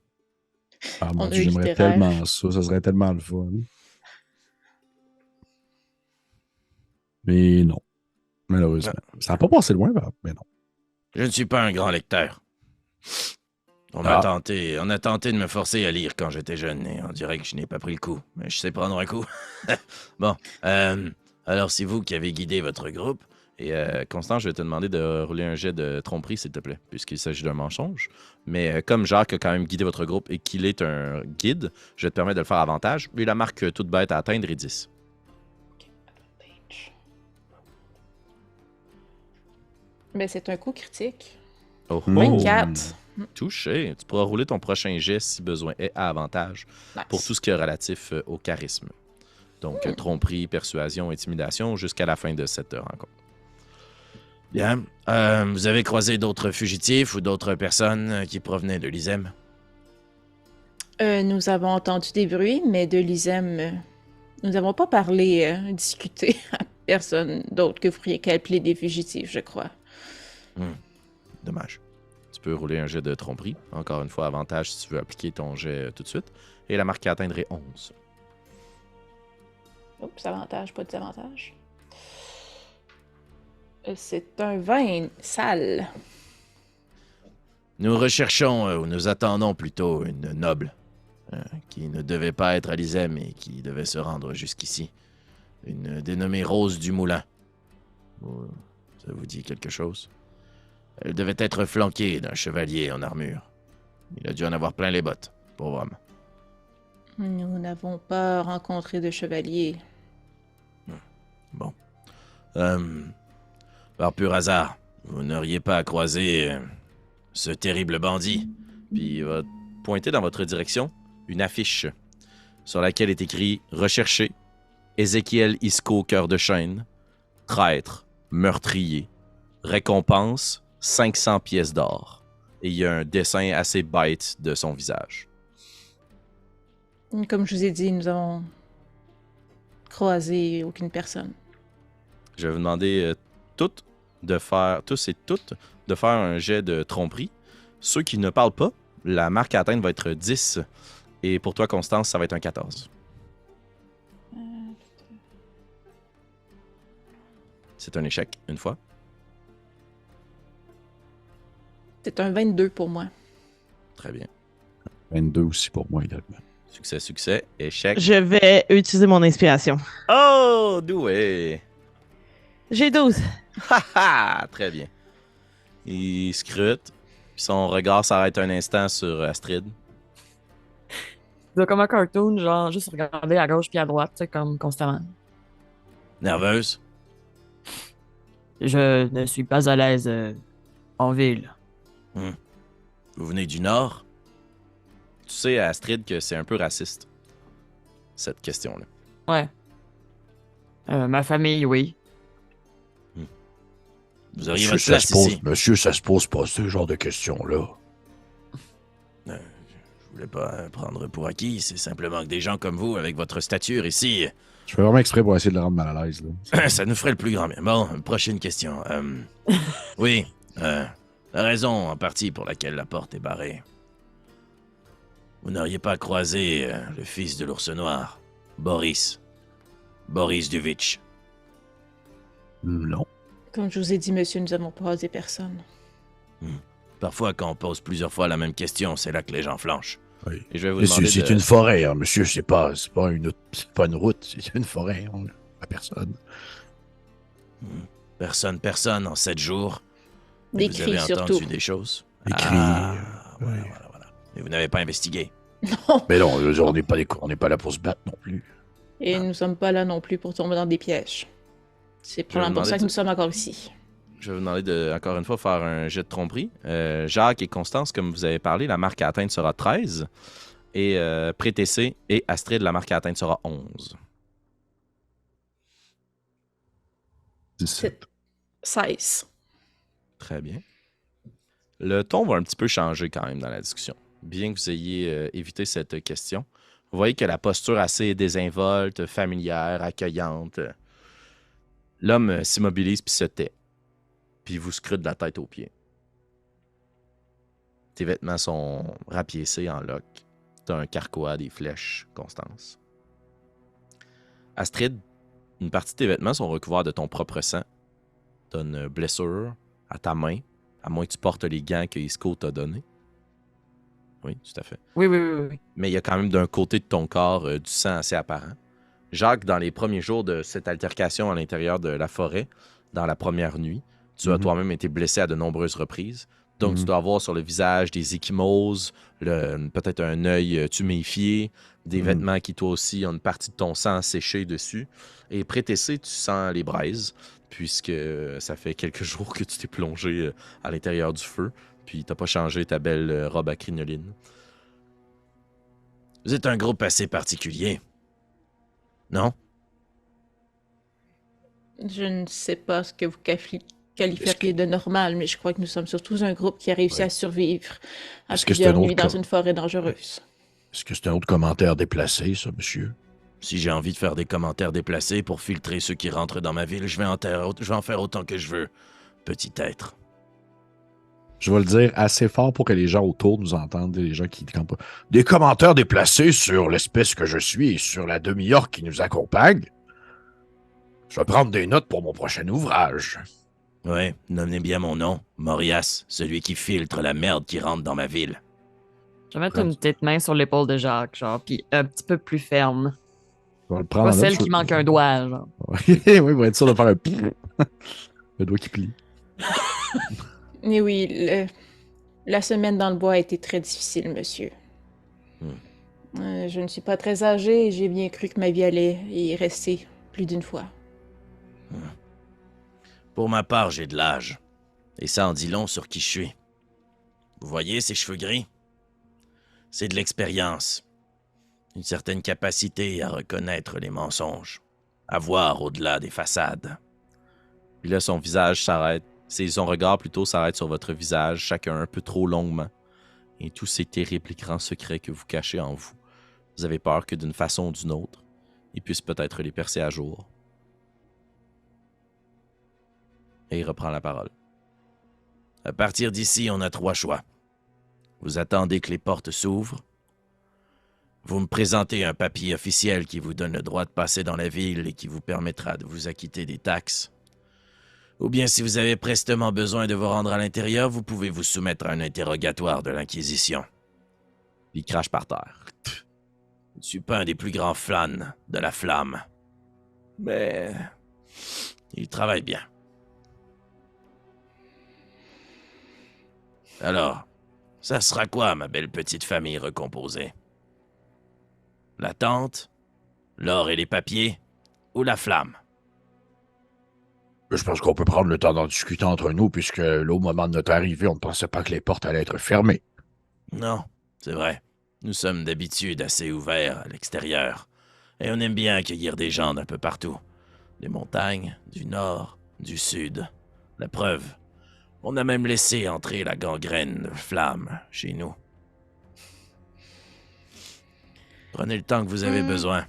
Ah mon On Dieu, est j'aimerais littéraire. tellement ça. Ça serait tellement le fun. Mais non. Malheureusement. Ça n'a pas passé loin, mais non. Je ne suis pas un grand lecteur. On a tenté de me forcer à lire quand j'étais jeune, et on dirait que je n'ai pas pris le coup. Mais je sais prendre un coup. Bon, alors c'est vous qui avez guidé votre groupe. Et Constant, je vais te demander de rouler un jet de tromperie, s'il te plaît, puisqu'il s'agit d'un mensonge. Mais comme Jacques a quand même guidé votre groupe et qu'il est un guide, je vais te permettre de le faire avantage. Lui, la marque toute bête à atteindre est 10. Mais c'est un coup critique. Oh, Mm. 24. touché. Tu pourras rouler ton prochain jet si besoin est à avantage Nice. pour tout ce qui est relatif au charisme. Donc, tromperie, persuasion, intimidation jusqu'à la fin de cette rencontre. Bien. Vous avez croisé d'autres fugitifs ou d'autres personnes qui provenaient de l'Isem? Nous avons entendu des bruits, mais de l'Isem, nous n'avons pas parlé, discuté à personne d'autre que vous pourriez appeler des fugitifs, je crois. Dommage. Tu peux rouler un jet de tromperie. Encore une fois, avantage si tu veux appliquer ton jet tout de suite. Et la marque qui atteindrait 11. Oups, avantage, pas de désavantage. C'est un 20 sale. Nous recherchons, ou nous attendons plutôt, une noble qui ne devait pas être à l'Isem et qui devait se rendre jusqu'ici. Une dénommée Rose du Moulin. Ça vous dit quelque chose? Elle devait être flanquée d'un chevalier en armure. Il a dû en avoir plein les bottes, pauvre homme. Nous n'avons pas rencontré de chevalier. Bon. Par pur hasard, vous n'auriez pas croisé ce terrible bandit. Puis il va pointer dans votre direction une affiche sur laquelle est écrit « Recherché, Ézéchiel Isco, cœur de chêne, traître, meurtrier, récompense, 500 pièces d'or. » Et il y a un dessin assez bête de son visage. Comme je vous ai dit, nous avons croisé aucune personne. Je vais vous demander tous et toutes de faire un jet de tromperie. Ceux qui ne parlent pas, la marque à atteindre va être 10. Et pour toi, Constance, ça va être un 14. C'est un échec, une fois. C'est un 22 pour moi. Très bien. 22 aussi pour moi également. Succès, succès. Échec. Je vais utiliser mon inspiration. Oh, doué! J'ai 12. Haha! Très bien. Il scrute. Puis son regard s'arrête un instant sur Astrid. C'est comme un cartoon, genre juste regarder à gauche puis à droite, tu sais, comme constamment. Nerveuse? Je ne suis pas à l'aise en ville. Vous venez du Nord? Tu sais, Astrid, que c'est un peu raciste, cette question-là. Ouais. Ma famille, oui. Vous auriez Monsieur, votre ça place se pose, ici. monsieur, ça se pose pas ce genre de questions-là. Je voulais pas prendre pour acquis, c'est simplement que des gens comme vous, avec votre stature ici, Je fais vraiment exprès pour essayer de le rendre mal à l'aise. Là. ça nous ferait le plus grand bien. Bon, prochaine question. Oui, la raison en partie pour laquelle la porte est barrée. Vous n'auriez pas croisé le fils de l'ours noir, Boris Duvitch. Non. Comme je vous ai dit, monsieur, nous avons croisé personne. Parfois, quand on pose plusieurs fois la même question, c'est là que les gens flanchent. Oui. Et je vais vous Monsieur, demander c'est une forêt, hein, monsieur, c'est pas une route, c'est une forêt, on pas personne. Personne en 7 jours. Et Des vous cris, avez entendu surtout. des choses. Des cris, Voilà. Et vous n'avez pas investigué. Non. Mais non, on n'est pas là pour se battre non plus. Et nous ne sommes pas là non plus pour tomber dans des pièges. C'est probablement pour demander ça que de- nous sommes encore ici. Je vais vous demander de, encore une fois, faire un jet de tromperie. Jacques et Constance, comme vous avez parlé, la marque à atteindre sera 13. Et Prétessé et Astrid, la marque à atteindre sera 11. 17. 16. Très bien. Le ton va un petit peu changer quand même dans la discussion. Bien que vous ayez évité cette question. Vous voyez que la posture assez désinvolte, familière, accueillante. L'homme s'immobilise puis se tait. Puis il vous scrute de la tête aux pieds. Tes vêtements sont rapiécés en loques. T'as un carquois, des flèches, Constance. Astrid, une partie de tes vêtements sont recouverts de ton propre sang. T'as une blessure à ta main, à moins que tu portes les gants que Isco t'a donnés. Oui, tout à fait. Oui, oui, oui, oui. Mais il y a quand même d'un côté de ton corps du sang assez apparent. Jacques, dans les premiers jours de cette altercation à l'intérieur de la forêt, dans la première nuit, tu as toi-même été blessé à de nombreuses reprises. Donc, tu dois avoir sur le visage des ecchymoses, peut-être un œil tuméfié, des vêtements qui, toi aussi, ont une partie de ton sang séché dessus. Et Prétessé, tu sens les braises, puisque ça fait quelques jours que tu t'es plongé à l'intérieur du feu, puis t'as pas changé ta belle robe à crinoline. Vous êtes un groupe assez particulier. Non? Je ne sais pas ce que vous qualifieriez de normal, mais je crois que nous sommes surtout un groupe qui a réussi à survivre à Est-ce que c'est un plusieurs autre nuits dans cas? une forêt dangereuse. Est-ce que c'est un autre commentaire déplacé, ça, monsieur? Si j'ai envie de faire des commentaires déplacés pour filtrer ceux qui rentrent dans ma ville, je vais en faire autant que je veux. Petit être. Je vais le dire assez fort pour que les gens autour nous entendent, les gens qui campent pas. Des commentaires déplacés sur l'espèce que je suis et sur la demi-orque qui nous accompagne? Je vais prendre des notes pour mon prochain ouvrage. Ouais, nommez bien mon nom. Morias, celui qui filtre la merde qui rentre dans ma ville. Je vais mettre une petite main sur l'épaule de Jacques, genre, puis un petit peu plus ferme. Je vais le prendre Pas en note, celle je- qui manque un doigt, genre. oui, pour être sûr de faire un le doigt qui plie. Mais oui, la semaine dans le bois a été très difficile, monsieur. Je ne suis pas très âgée et j'ai bien cru que ma vie allait y rester plus d'une fois. Pour ma part, j'ai de l'âge. Et ça en dit long sur qui je suis. Vous voyez ces cheveux gris? C'est de l'expérience. Une certaine capacité à reconnaître les mensonges. À voir au-delà des façades. Puis là, son visage s'arrête. Son regard plutôt s'arrête sur votre visage, chacun un peu trop longuement. Et tous ces terribles et grands secrets que vous cachez en vous. Vous avez peur que d'une façon ou d'une autre, ils puissent peut-être les percer à jour. Et il reprend la parole. À partir d'ici, on a 3 choix. Vous attendez que les portes s'ouvrent. Vous me présentez un papier officiel qui vous donne le droit de passer dans la ville et qui vous permettra de vous acquitter des taxes. Ou bien, si vous avez prestement besoin de vous rendre à l'intérieur, vous pouvez vous soumettre à un interrogatoire de l'Inquisition. Il crache par terre. Je ne suis pas un des plus grands flânes de la flamme. Mais il travaille bien. Alors, ça sera quoi, ma belle petite famille recomposée? La tente, l'or et les papiers, ou la flamme? Je pense qu'on peut prendre le temps d'en discuter entre nous, puisque là, au moment de notre arrivée, on ne pensait pas que les portes allaient être fermées. Non, c'est vrai. Nous sommes d'habitude assez ouverts à l'extérieur, et on aime bien accueillir des gens d'un peu partout. Des montagnes, du nord, du sud. La preuve, on a même laissé entrer la gangrène de flamme chez nous. Prenez le temps que vous avez besoin.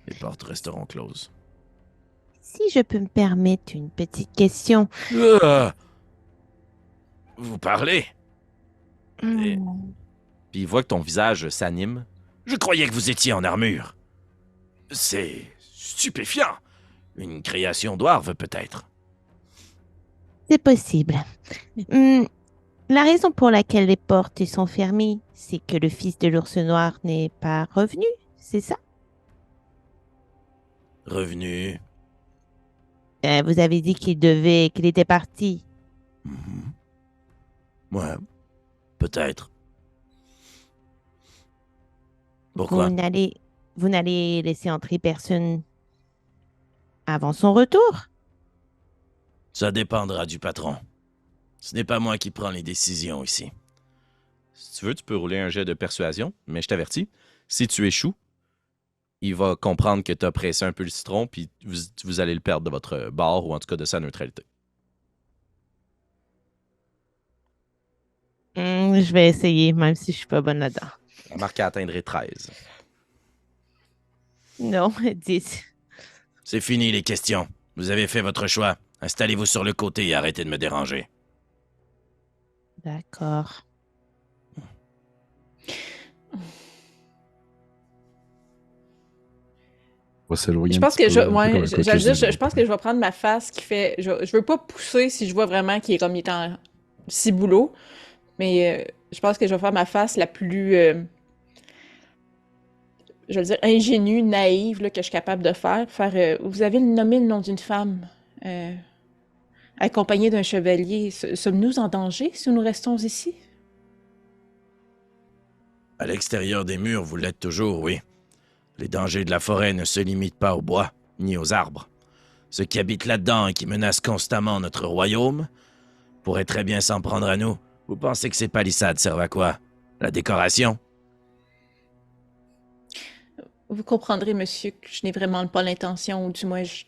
Les portes resteront closes. Si je peux me permettre une petite question. Vous parlez? Et- Puis il voit que ton visage s'anime. Je croyais que vous étiez en armure. C'est stupéfiant. Une création d'Oarve, peut-être. C'est possible. La raison pour laquelle les portes sont fermées, c'est que le fils de l'ours noir n'est pas revenu, c'est ça? Revenu. Vous avez dit qu'il était parti. Mhm. Ouais, peut-être. Pourquoi? Vous n'allez laisser entrer personne avant son retour? Ça dépendra du patron. Ce n'est pas moi qui prends les décisions ici. Si tu veux, tu peux rouler un jet de persuasion, mais je t'avertis, si tu échoues, il va comprendre que tu as pressé un peu le citron, puis vous allez le perdre de votre bord, ou en tout cas de sa neutralité. Je vais essayer, même si je suis pas bonne là-dedans. La marque atteindrait 13. Non, 10. C'est fini les questions. Vous avez fait votre choix. Installez-vous sur le côté et arrêtez de me déranger. D'accord. Je pense que je pense que je vais prendre ma face qui fait. Je veux pas pousser si je vois vraiment qu'il est comme il est en ciboulot, mais je pense que je vais faire ma face la plus, je veux dire, ingénue, naïve là, que je suis capable de faire. Vous avez nommé le nom d'une femme, accompagnée d'un chevalier. Sommes-nous en danger si nous restons ici? À l'extérieur des murs, vous l'êtes toujours, oui. Les dangers de la forêt ne se limitent pas au bois, ni aux arbres. Ceux qui habitent là-dedans et qui menacent constamment notre royaume pourraient très bien s'en prendre à nous. Vous pensez que ces palissades servent à quoi? La décoration? Vous comprendrez, monsieur, que je n'ai vraiment pas l'intention, ou du moins, je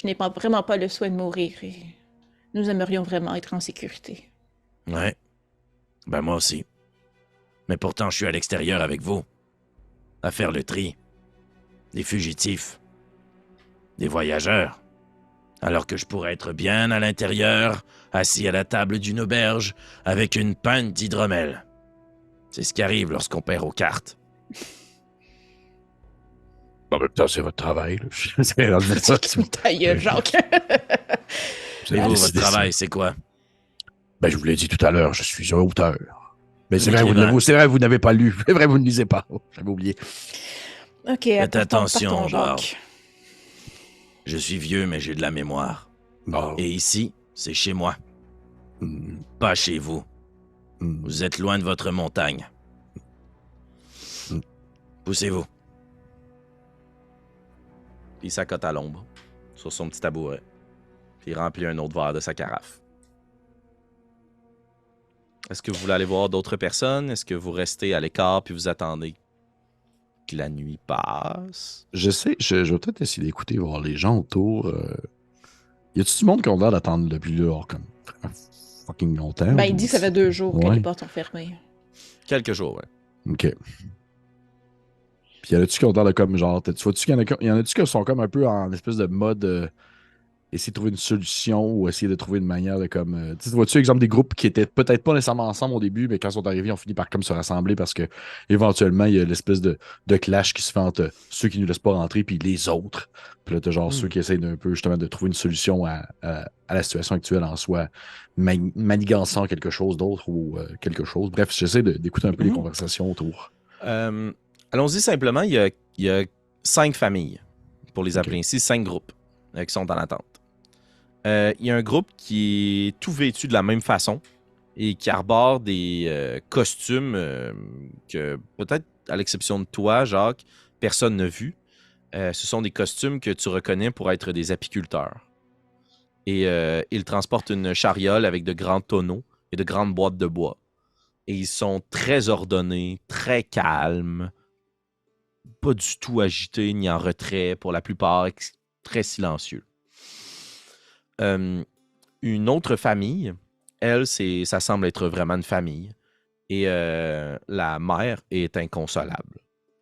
n'ai vraiment pas le souhait de mourir, et nous aimerions vraiment être en sécurité. Ouais. Ben moi aussi. Mais pourtant, je suis à l'extérieur avec vous. À faire le tri. Des fugitifs. Des voyageurs. Alors que je pourrais être bien à l'intérieur, assis à la table d'une auberge, avec une pinte d'hydromel. C'est ce qui arrive lorsqu'on perd aux cartes. En même temps, c'est votre travail. Là. Ta gueule, Jacques. Et vous, votre travail, c'est quoi? Ben, je vous l'ai dit tout à l'heure, je suis un auteur. Mais c'est vrai, vous n'avez pas lu. C'est vrai, vous ne lisez pas. J'avais oublié. Ok, faites attention, partons, Jacques. Jacques. Je suis vieux, mais j'ai de la mémoire. Bon. Et ici, c'est chez moi. Hmm. Pas chez vous. Hmm. Vous êtes loin de votre montagne. Poussez-vous. Puis il s'accote à l'ombre, sur son petit tabouret. Puis il remplit un autre verre de sa carafe. Est-ce que vous voulez aller voir d'autres personnes? Est-ce que vous restez à l'écart puis vous attendez que la nuit passe? Je vais peut-être essayer d'écouter, voir les gens autour. Y a-tu du monde qui ont l'air d'attendre depuis là, comme vraiment fucking longtemps? Ben, il dit que ça fait 2 jours que Ouais. les portes sont fermées. Quelques jours, ouais. Ok. Puis y en a-tu qui ont l'air de comme genre. Tu vois-tu qu'il y en a-tu qui sont comme un peu en espèce de mode essayer de trouver une solution ou essayer de trouver une manière de comme. Tu vois-tu, exemple, des groupes qui étaient peut-être pas nécessairement ensemble au début, mais quand ils sont arrivés, ils ont fini par comme se rassembler parce que éventuellement, il y a l'espèce de clash qui se fait entre ceux qui nous laissent pas rentrer puis les autres. Puis là, t'as genre ceux qui essayent d'un peu justement de trouver une solution à la situation actuelle en soi, manigançant quelque chose d'autre ou quelque chose. Bref, j'essaie d'écouter un peu les conversations autour. Allons-y simplement, il y a 5 familles, pour les appeler ainsi, 5 groupes qui sont en attente. Il y a un groupe qui est tout vêtu de la même façon et qui arbore des costumes que peut-être, à l'exception de toi, Jacques, personne n'a vu. Ce sont des costumes que tu reconnais pour être des apiculteurs. Et ils transportent une chariole avec de grands tonneaux et de grandes boîtes de bois. Et ils sont très ordonnés, très calmes, pas du tout agités ni en retrait pour la plupart, très silencieux. Une autre famille, elle, ça semble être vraiment une famille. Et la mère est inconsolable.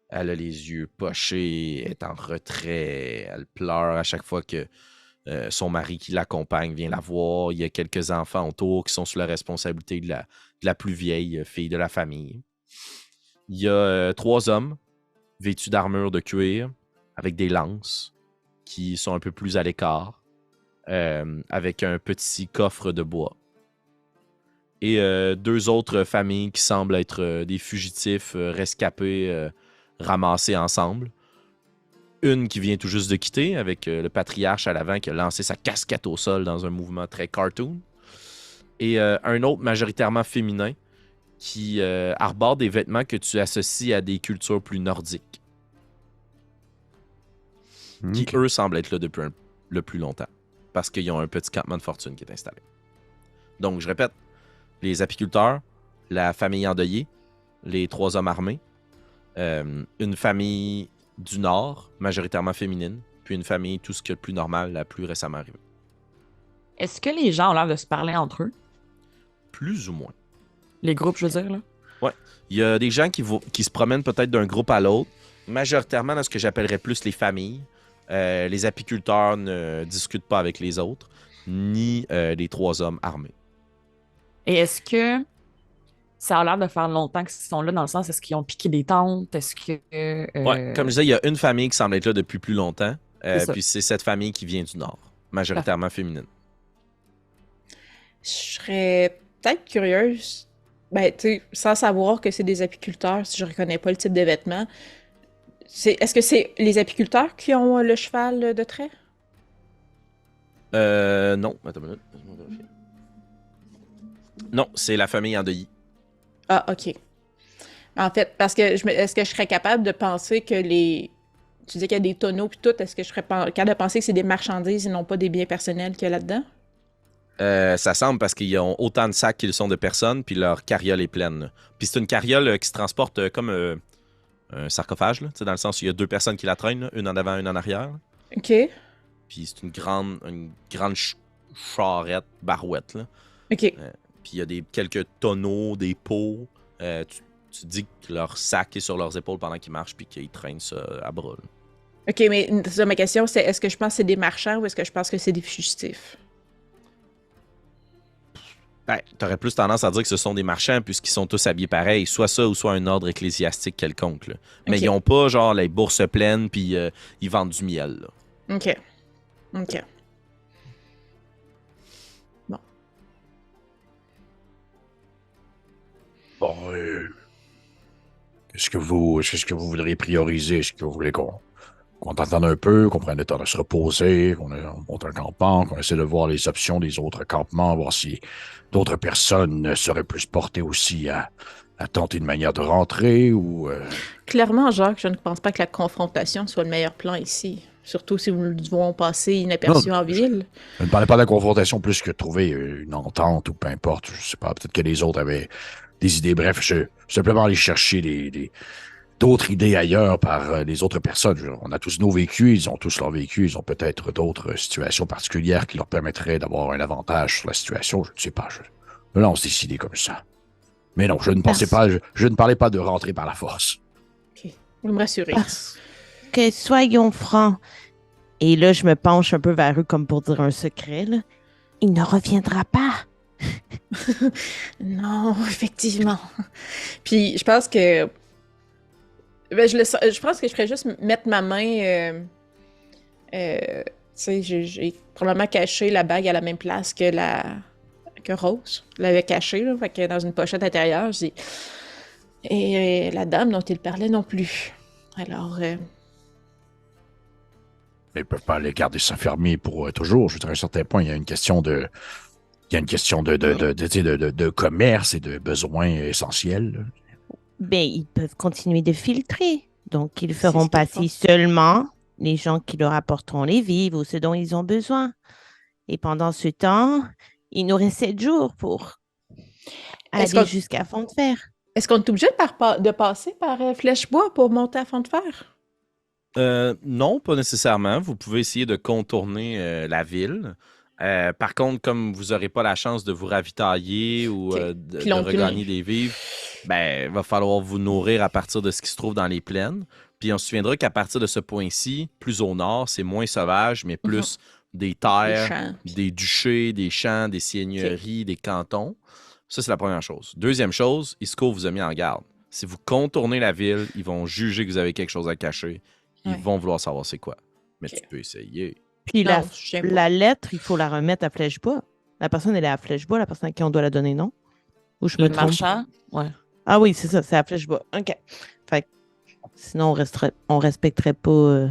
Elle a les yeux pochés, elle est en retrait, elle pleure à chaque fois que son mari qui l'accompagne vient la voir. Il y a quelques enfants autour qui sont sous la responsabilité de la plus vieille fille de la famille. Il y a 3 hommes vêtus d'armure de cuir avec des lances qui sont un peu plus à l'écart, avec un petit coffre de bois. Et 2 autres familles qui semblent être des fugitifs rescapés ramassés ensemble. Une qui vient tout juste de quitter avec le patriarche à l'avant qui a lancé sa casquette au sol dans un mouvement très cartoon. Et un autre majoritairement féminin qui arbore des vêtements que tu associes à des cultures plus nordiques. Qui, eux, semblent être là depuis le plus longtemps. Parce qu'ils ont un petit campement de fortune qui est installé. Donc, je répète, les apiculteurs, la famille endeuillée, les 3 hommes armés, une famille du Nord, majoritairement féminine, puis une famille, tout ce qui est le plus normal, la plus récemment arrivée. Est-ce que les gens ont l'air de se parler entre eux? Plus ou moins. Les groupes, je veux dire, là? Ouais. Il y a des gens qui se promènent peut-être d'un groupe à l'autre, majoritairement dans ce que j'appellerais plus les familles. Les apiculteurs ne discutent pas avec les autres, ni les 3 hommes armés. Et est-ce que ça a l'air de faire longtemps qu'ils sont là, dans le sens, est-ce qu'ils ont piqué des tentes? Est-ce que... Ouais, comme je disais, il y a une famille qui semble être là depuis plus longtemps, C'est puis c'est cette famille qui vient du Nord, majoritairement féminine. Je serais peut-être curieuse, ben, tu sais, sans savoir que c'est des apiculteurs, si je reconnais pas le type de vêtements. Est-ce que c'est les apiculteurs qui ont le cheval de trait? Non, attends une minute. Non, c'est la famille endeuillée. Ah, ok. En fait, parce que est-ce que je serais capable de penser que les... Tu dis qu'il y a des tonneaux puis tout, est-ce que je serais capable de penser que c'est des marchandises et non pas des biens personnels qu'il y a là-dedans? Ça semble parce qu'ils ont autant de sacs qu'ils sont de personnes, puis leur carriole est pleine. Là. Puis c'est une carriole qui se transporte comme un sarcophage, là, dans le sens où il y a 2 personnes qui la traînent, là, une en avant, une en arrière. Là. Ok. Puis c'est une grande charrette barouette. Là. Ok. Puis il y a quelques tonneaux, des pots. Tu dis que leur sac est sur leurs épaules pendant qu'ils marchent, puis qu'ils traînent ça à bras. Là. Ok, mais ça, ma question, c'est est-ce que je pense que c'est des marchands ou est-ce que je pense que c'est des fugitifs? Ben, t'aurais plus tendance à dire que ce sont des marchands puisqu'ils sont tous habillés pareil, soit ça ou soit un ordre ecclésiastique quelconque. Là. Mais ils ont pas genre les bourses pleines puis ils vendent du miel. Là. Ok. Ok. Bon. Bon, qu'est-ce que vous voudriez prioriser? Est-ce que vous voulez qu'on t'entende un peu, qu'on prenne le temps de se reposer, qu'on monte un campement, qu'on essaie de voir les options des autres campements, voir si d'autres personnes seraient plus portées aussi à tenter une manière de rentrer ou... Clairement, Jacques, je ne pense pas que la confrontation soit le meilleur plan ici. Surtout si nous devons passer inaperçus en ville. Je ne parlais pas de la confrontation plus que de trouver une entente ou peu importe. Je sais pas, peut-être que les autres avaient des idées. Bref, simplement aller chercher d'autres idées ailleurs par les autres personnes. On a tous nos vécus, ils ont tous leur vécu, ils ont peut-être d'autres situations particulières qui leur permettraient d'avoir un avantage sur la situation. Je ne sais pas. Je lance des idées comme ça. Mais non, je ne parlais pas de rentrer par la force. Ok. Vous me rassurez. Parce que soyons francs. Et là, je me penche un peu vers eux comme pour dire un secret, là. Il ne reviendra pas. Non, effectivement. Puis je pense que ben, je pense que je ferais juste mettre ma main. Tu sais, j'ai probablement caché la bague à la même place que Rose l'avait cachée, là, fait que dans une pochette intérieure. Je dis, et la dame dont il parlait non plus. Alors, Mais ils peuvent pas les garder ça fermé pour toujours. Je veux dire, à un certain point, il y a une question de. Il y a une question de commerce et de besoins essentiels. Ben, ils peuvent continuer de filtrer. Donc, ils C'est feront ce qu'ils passer seulement les gens qui leur apporteront les vivres ou ce dont ils ont besoin. Et pendant ce temps, il nous reste 7 jours pour Est-ce aller qu'on jusqu'à Fond de Fer. est-ce qu'on est obligé de passer par Flèche-Bois pour monter à Fond de Fer? Non, pas nécessairement. Vous pouvez essayer de contourner la ville. Par contre, comme vous n'aurez pas la chance de vous ravitailler ou Ok. de Puis l'on regagner punit. des vivres, ben, il va falloir vous nourrir à partir de ce qui se trouve dans les plaines. Puis on se souviendra qu'à partir de ce point-ci, plus au nord, c'est moins sauvage, mais plus des Les terres, champs. des duchés, des champs, des seigneuries, des cantons. Ça, c'est la première chose. Deuxième chose, Isco vous a mis en garde. Si vous contournez la ville, ils vont juger que vous avez quelque chose à cacher. Ils Ouais. vont vouloir savoir c'est quoi. Mais Ok. tu peux essayer. Puis Non, je tiens pas. la lettre, il faut la remettre à Flèche-Bois. La personne, elle est à Flèche-Bois, la personne à qui on doit la donner, non? Ou je me Le trompe? marchand? Ouais. Ah oui, c'est ça, c'est à Flèche-Bois. OK. Fait que sinon, on respecterait pas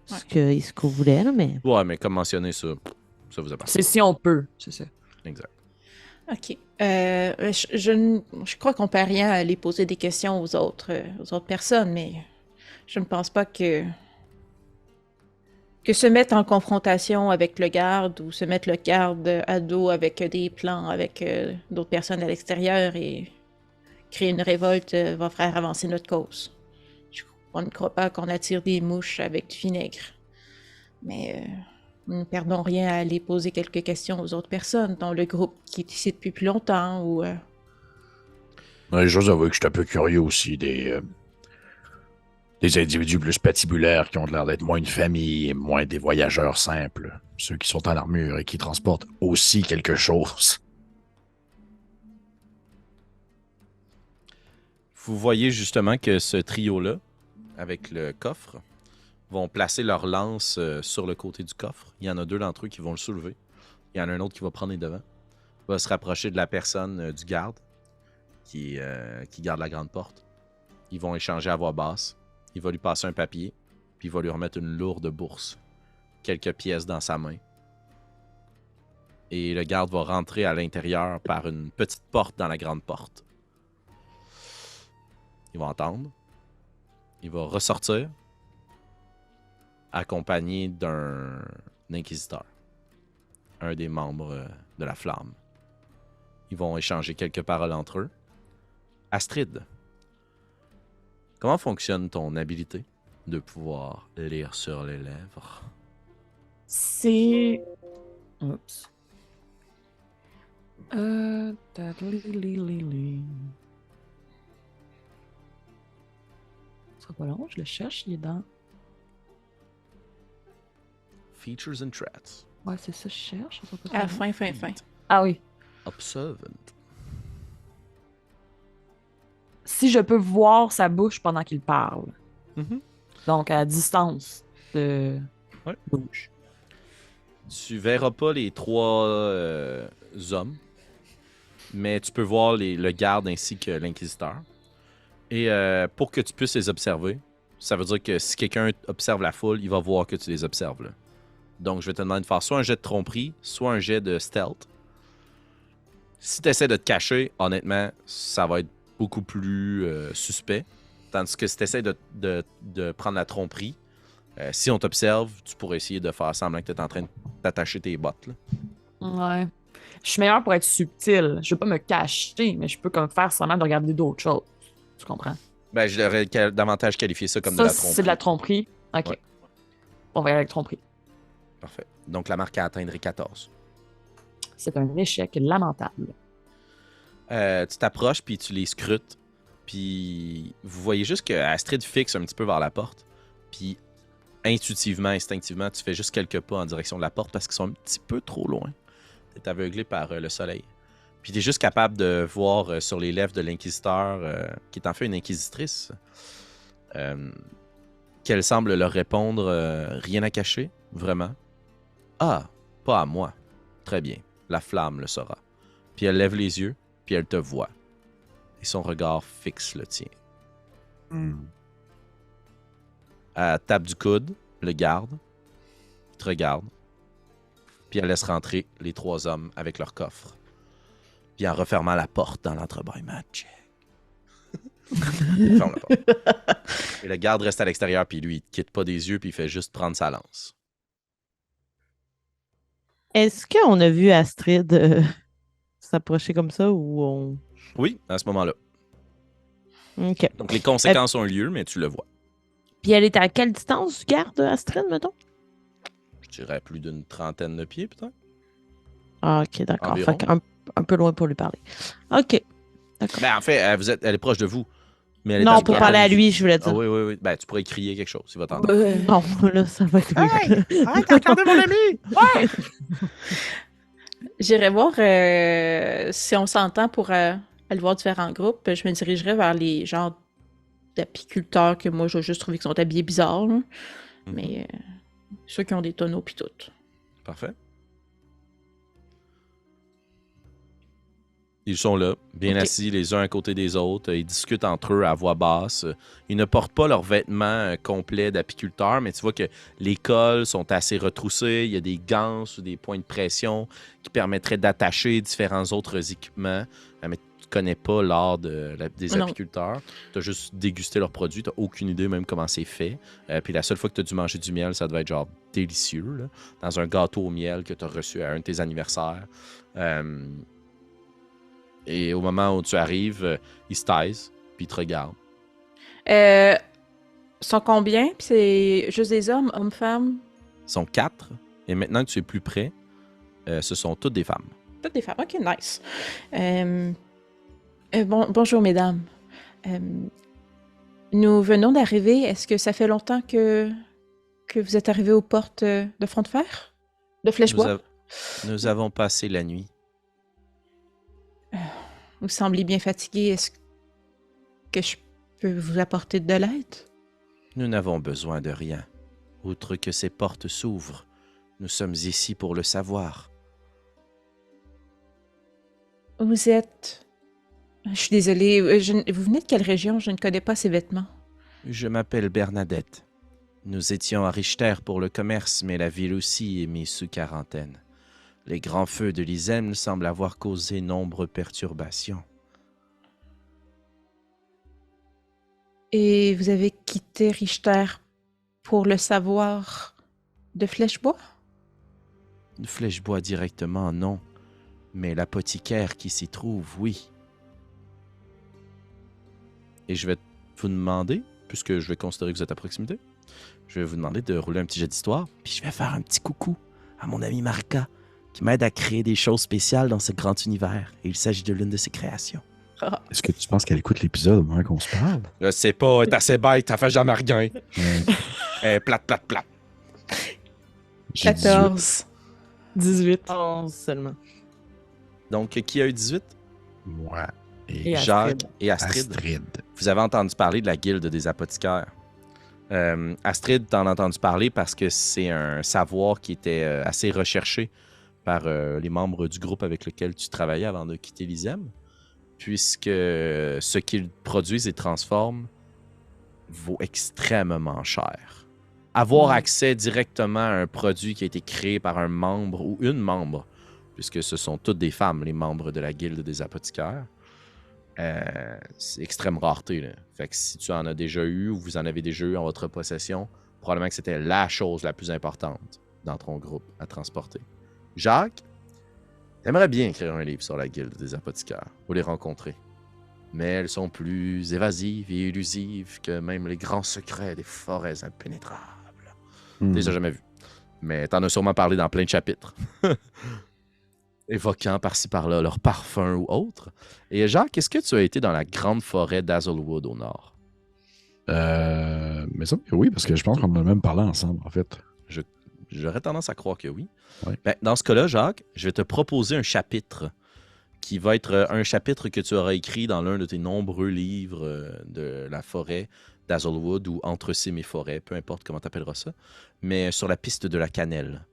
ce qu'on voulait, là, mais... Ouais, mais comme mentionné, ça vous appartient. C'est si on peut, c'est ça. Exact. OK. Je crois qu'on peut rien aller poser des questions aux autres personnes, mais je ne pense pas que se mettre en confrontation avec le garde ou se mettre le garde à dos avec des plans avec d'autres personnes à l'extérieur et créer une révolte va faire avancer notre cause. On ne croit pas qu'on attire des mouches avec du vinaigre. Mais nous ne perdons rien à aller poser quelques questions aux autres personnes, dont le groupe qui est ici depuis plus longtemps ou... Ouais, j'ose avouer que je suis un peu curieux aussi des individus plus patibulaires qui ont l'air d'être moins une famille et moins des voyageurs simples. Ceux qui sont en armure et qui transportent aussi quelque chose. Vous voyez justement que ce trio-là, avec le coffre, vont placer leur lance sur le côté du coffre. Il y en a deux d'entre eux qui vont le soulever. Il y en a un autre qui va prendre les devants. Il va se rapprocher de la personne du garde qui garde la grande porte. Ils vont échanger à voix basse. Il va lui passer un papier, puis il va lui remettre une lourde bourse. Quelques pièces dans sa main. Et le garde va rentrer à l'intérieur par une petite porte dans la grande porte. Il va entendre. Il va ressortir accompagné d'un inquisiteur. Un des membres de la Flamme. Ils vont échanger quelques paroles entre eux. Astrid, comment fonctionne ton habilité de pouvoir lire sur les lèvres? C'est. Oups. tadlililili. Ce sera pas long, je le cherche, il est dans. Features and traits. Ouais, c'est ça, je cherche. ça sera pas À la trop long. fin. Ah oui. Observant. Si je peux voir sa bouche pendant qu'il parle. Mhm. Donc à distance de Ouais. bouche. Tu verras pas les trois hommes, mais tu peux voir le garde ainsi que l'inquisiteur. Et pour que tu puisses les observer, ça veut dire que si quelqu'un observe la foule, il va voir que tu les observes. Là. Donc, je vais te demander de faire soit un jet de tromperie, soit un jet de stealth. Si tu essaies de te cacher, honnêtement, ça va être beaucoup plus suspect. Tandis que si tu essaies de prendre la tromperie, si on t'observe, tu pourrais essayer de faire semblant que tu es en train de t'attacher tes bottes. Là. Ouais. Je suis meilleure pour être subtil. Je veux pas me cacher, mais je peux comme faire semblant de regarder d'autres choses. Tu comprends? Ben, je devrais davantage qualifier ça comme ça, de la tromperie. c'est de la tromperie. Ok. Ouais. On va y aller avec tromperie. Parfait. Donc, la marque à atteindre est 14. C'est un échec lamentable. Tu t'approches puis tu les scrutes. Puis vous voyez juste que Astrid fixe un petit peu vers la porte. Puis intuitivement, instinctivement, tu fais juste quelques pas en direction de la porte parce qu'ils sont un petit peu trop loin. T'es aveuglé par le soleil. Puis t'es juste capable de voir sur les lèvres de l'inquisiteur, qui est en fait une inquisitrice, qu'elle semble leur répondre rien à cacher, vraiment. Ah, pas à moi. Très bien, la flamme le saura. Puis elle lève les yeux, puis elle te voit. Et son regard fixe le tien. Elle tape du coude, le garde, il te regarde, puis elle laisse rentrer les 3 hommes avec leur coffre. Puis en refermant la porte dans l'entrebâillement, Magic. Il ferme la porte. Et le garde reste à l'extérieur, puis lui, il te quitte pas des yeux, puis il fait juste prendre sa lance. Est-ce qu'on a vu Astrid s'approcher comme ça ou on... Oui, à ce moment-là. OK. Donc les conséquences ont lieu, mais tu le vois. Puis elle est à quelle distance du garde, Astrid, mettons? Je dirais plus d'une 30aine de pieds, peut-être. Ah, OK, d'accord. Environ. Fait un peu loin pour lui parler. OK, d'accord. Ben, en fait, elle est proche de vous. Mais elle est Non, à pour une parler à trentaine de lui, je voulais pieds. Ah dire. oui. Ben, tu pourrais crier quelque chose, il va t'entendre. Non, là, ça va être weird. Arrête de regarder mon ami! Ouais! J'irai voir si on s'entend pour aller voir différents groupes. Je me dirigerai vers les genres d'apiculteurs que moi, j'ai juste trouvé qu'ils sont habillés bizarres. Là. Mais ceux qui ont des tonneaux pis tout. Parfait. Ils sont là, bien assis les uns à côté des autres. Ils discutent entre eux à voix basse. Ils ne portent pas leurs vêtements complets d'apiculteurs, mais tu vois que les cols sont assez retroussés. Il y a des gants ou des points de pression qui permettraient d'attacher différents autres équipements. Mais tu ne connais pas l'art des apiculteurs. Tu as juste dégusté leurs produits. Tu n'as aucune idée même comment c'est fait. Puis la seule fois que tu as dû manger du miel, ça devait être genre délicieux, là, dans un gâteau au miel que tu as reçu à un de tes anniversaires. Et au moment où tu arrives, ils se taisent, puis ils te regardent. Sont combien? Puis c'est juste des hommes, hommes-femmes? Ils sont 4. Et maintenant que tu es plus près, ce sont toutes des femmes. Toutes des femmes. OK, nice. Bonjour, mesdames. Nous venons d'arriver. Est-ce que ça fait longtemps que vous êtes arrivés aux portes de Front de Fer? De Flèche-Bois? Nous avons passé la nuit. Vous semblez bien fatigué. Est-ce que je peux vous apporter de l'aide? Nous n'avons besoin de rien. Outre que ces portes s'ouvrent, nous sommes ici pour le savoir. Vous êtes... Je suis désolée. Vous venez de quelle région? Je ne connais pas ces vêtements. Je m'appelle Bernadette. Nous étions à Richter pour le commerce, mais la ville aussi est mise sous quarantaine. Les grands feux de l'Isem semblent avoir causé nombre de perturbations. Et vous avez quitté Richter pour le savoir de Flèche-Bois? De Flèche-Bois directement, non. Mais l'apothicaire qui s'y trouve, oui. Et je vais vous demander, puisque je vais considérer que vous êtes à proximité, je vais vous demander de rouler un petit jet d'histoire, puis je vais faire un petit coucou à mon ami Marca, qui m'aide à créer des choses spéciales dans ce grand univers. Et il s'agit de l'une de ses créations. Est-ce que tu penses qu'elle écoute l'épisode au moment qu'on se parle? Je sais pas, t'es assez bête, t'as fait jamais rien. Plate. J'ai 14. 18. 11 seulement. Donc, qui a eu 18? Moi Et Jacques et Astrid. Vous avez entendu parler de la guilde des apothicaires. Astrid, t'en as entendu parler parce que c'est un savoir qui était assez recherché par les membres du groupe avec lequel tu travaillais avant de quitter l'Isem, puisque ce qu'ils produisent et transforment vaut extrêmement cher. Avoir accès directement à un produit qui a été créé par un membre ou une membre, puisque ce sont toutes des femmes, les membres de la guilde des apothicaires, c'est extrême rareté, là. Fait que si tu en as déjà eu ou vous en avez déjà eu en votre possession, probablement que c'était la chose la plus importante dans ton groupe à transporter. Jacques, t'aimerais bien écrire un livre sur la guilde des apothicaires ou les rencontrer. Mais elles sont plus évasives et élusives que même les grands secrets des forêts impénétrables. Tu les as jamais vues. Mais t'en as sûrement parlé dans plein de chapitres. évoquant par-ci par-là leur parfum ou autre. Et Jacques, est-ce que tu as été dans la grande forêt d'Hazelwood au nord? Mais ça, oui, parce que je pense qu'on en a même parlé ensemble, en fait. J'aurais tendance à croire que oui. Ouais. Ben, dans ce cas-là, Jacques, je vais te proposer un chapitre qui va être un chapitre que tu auras écrit dans l'un de tes nombreux livres de la forêt d'Hazelwood ou Entre cimes et forêts, peu importe comment tu appelleras ça, mais sur la piste de la cannelle,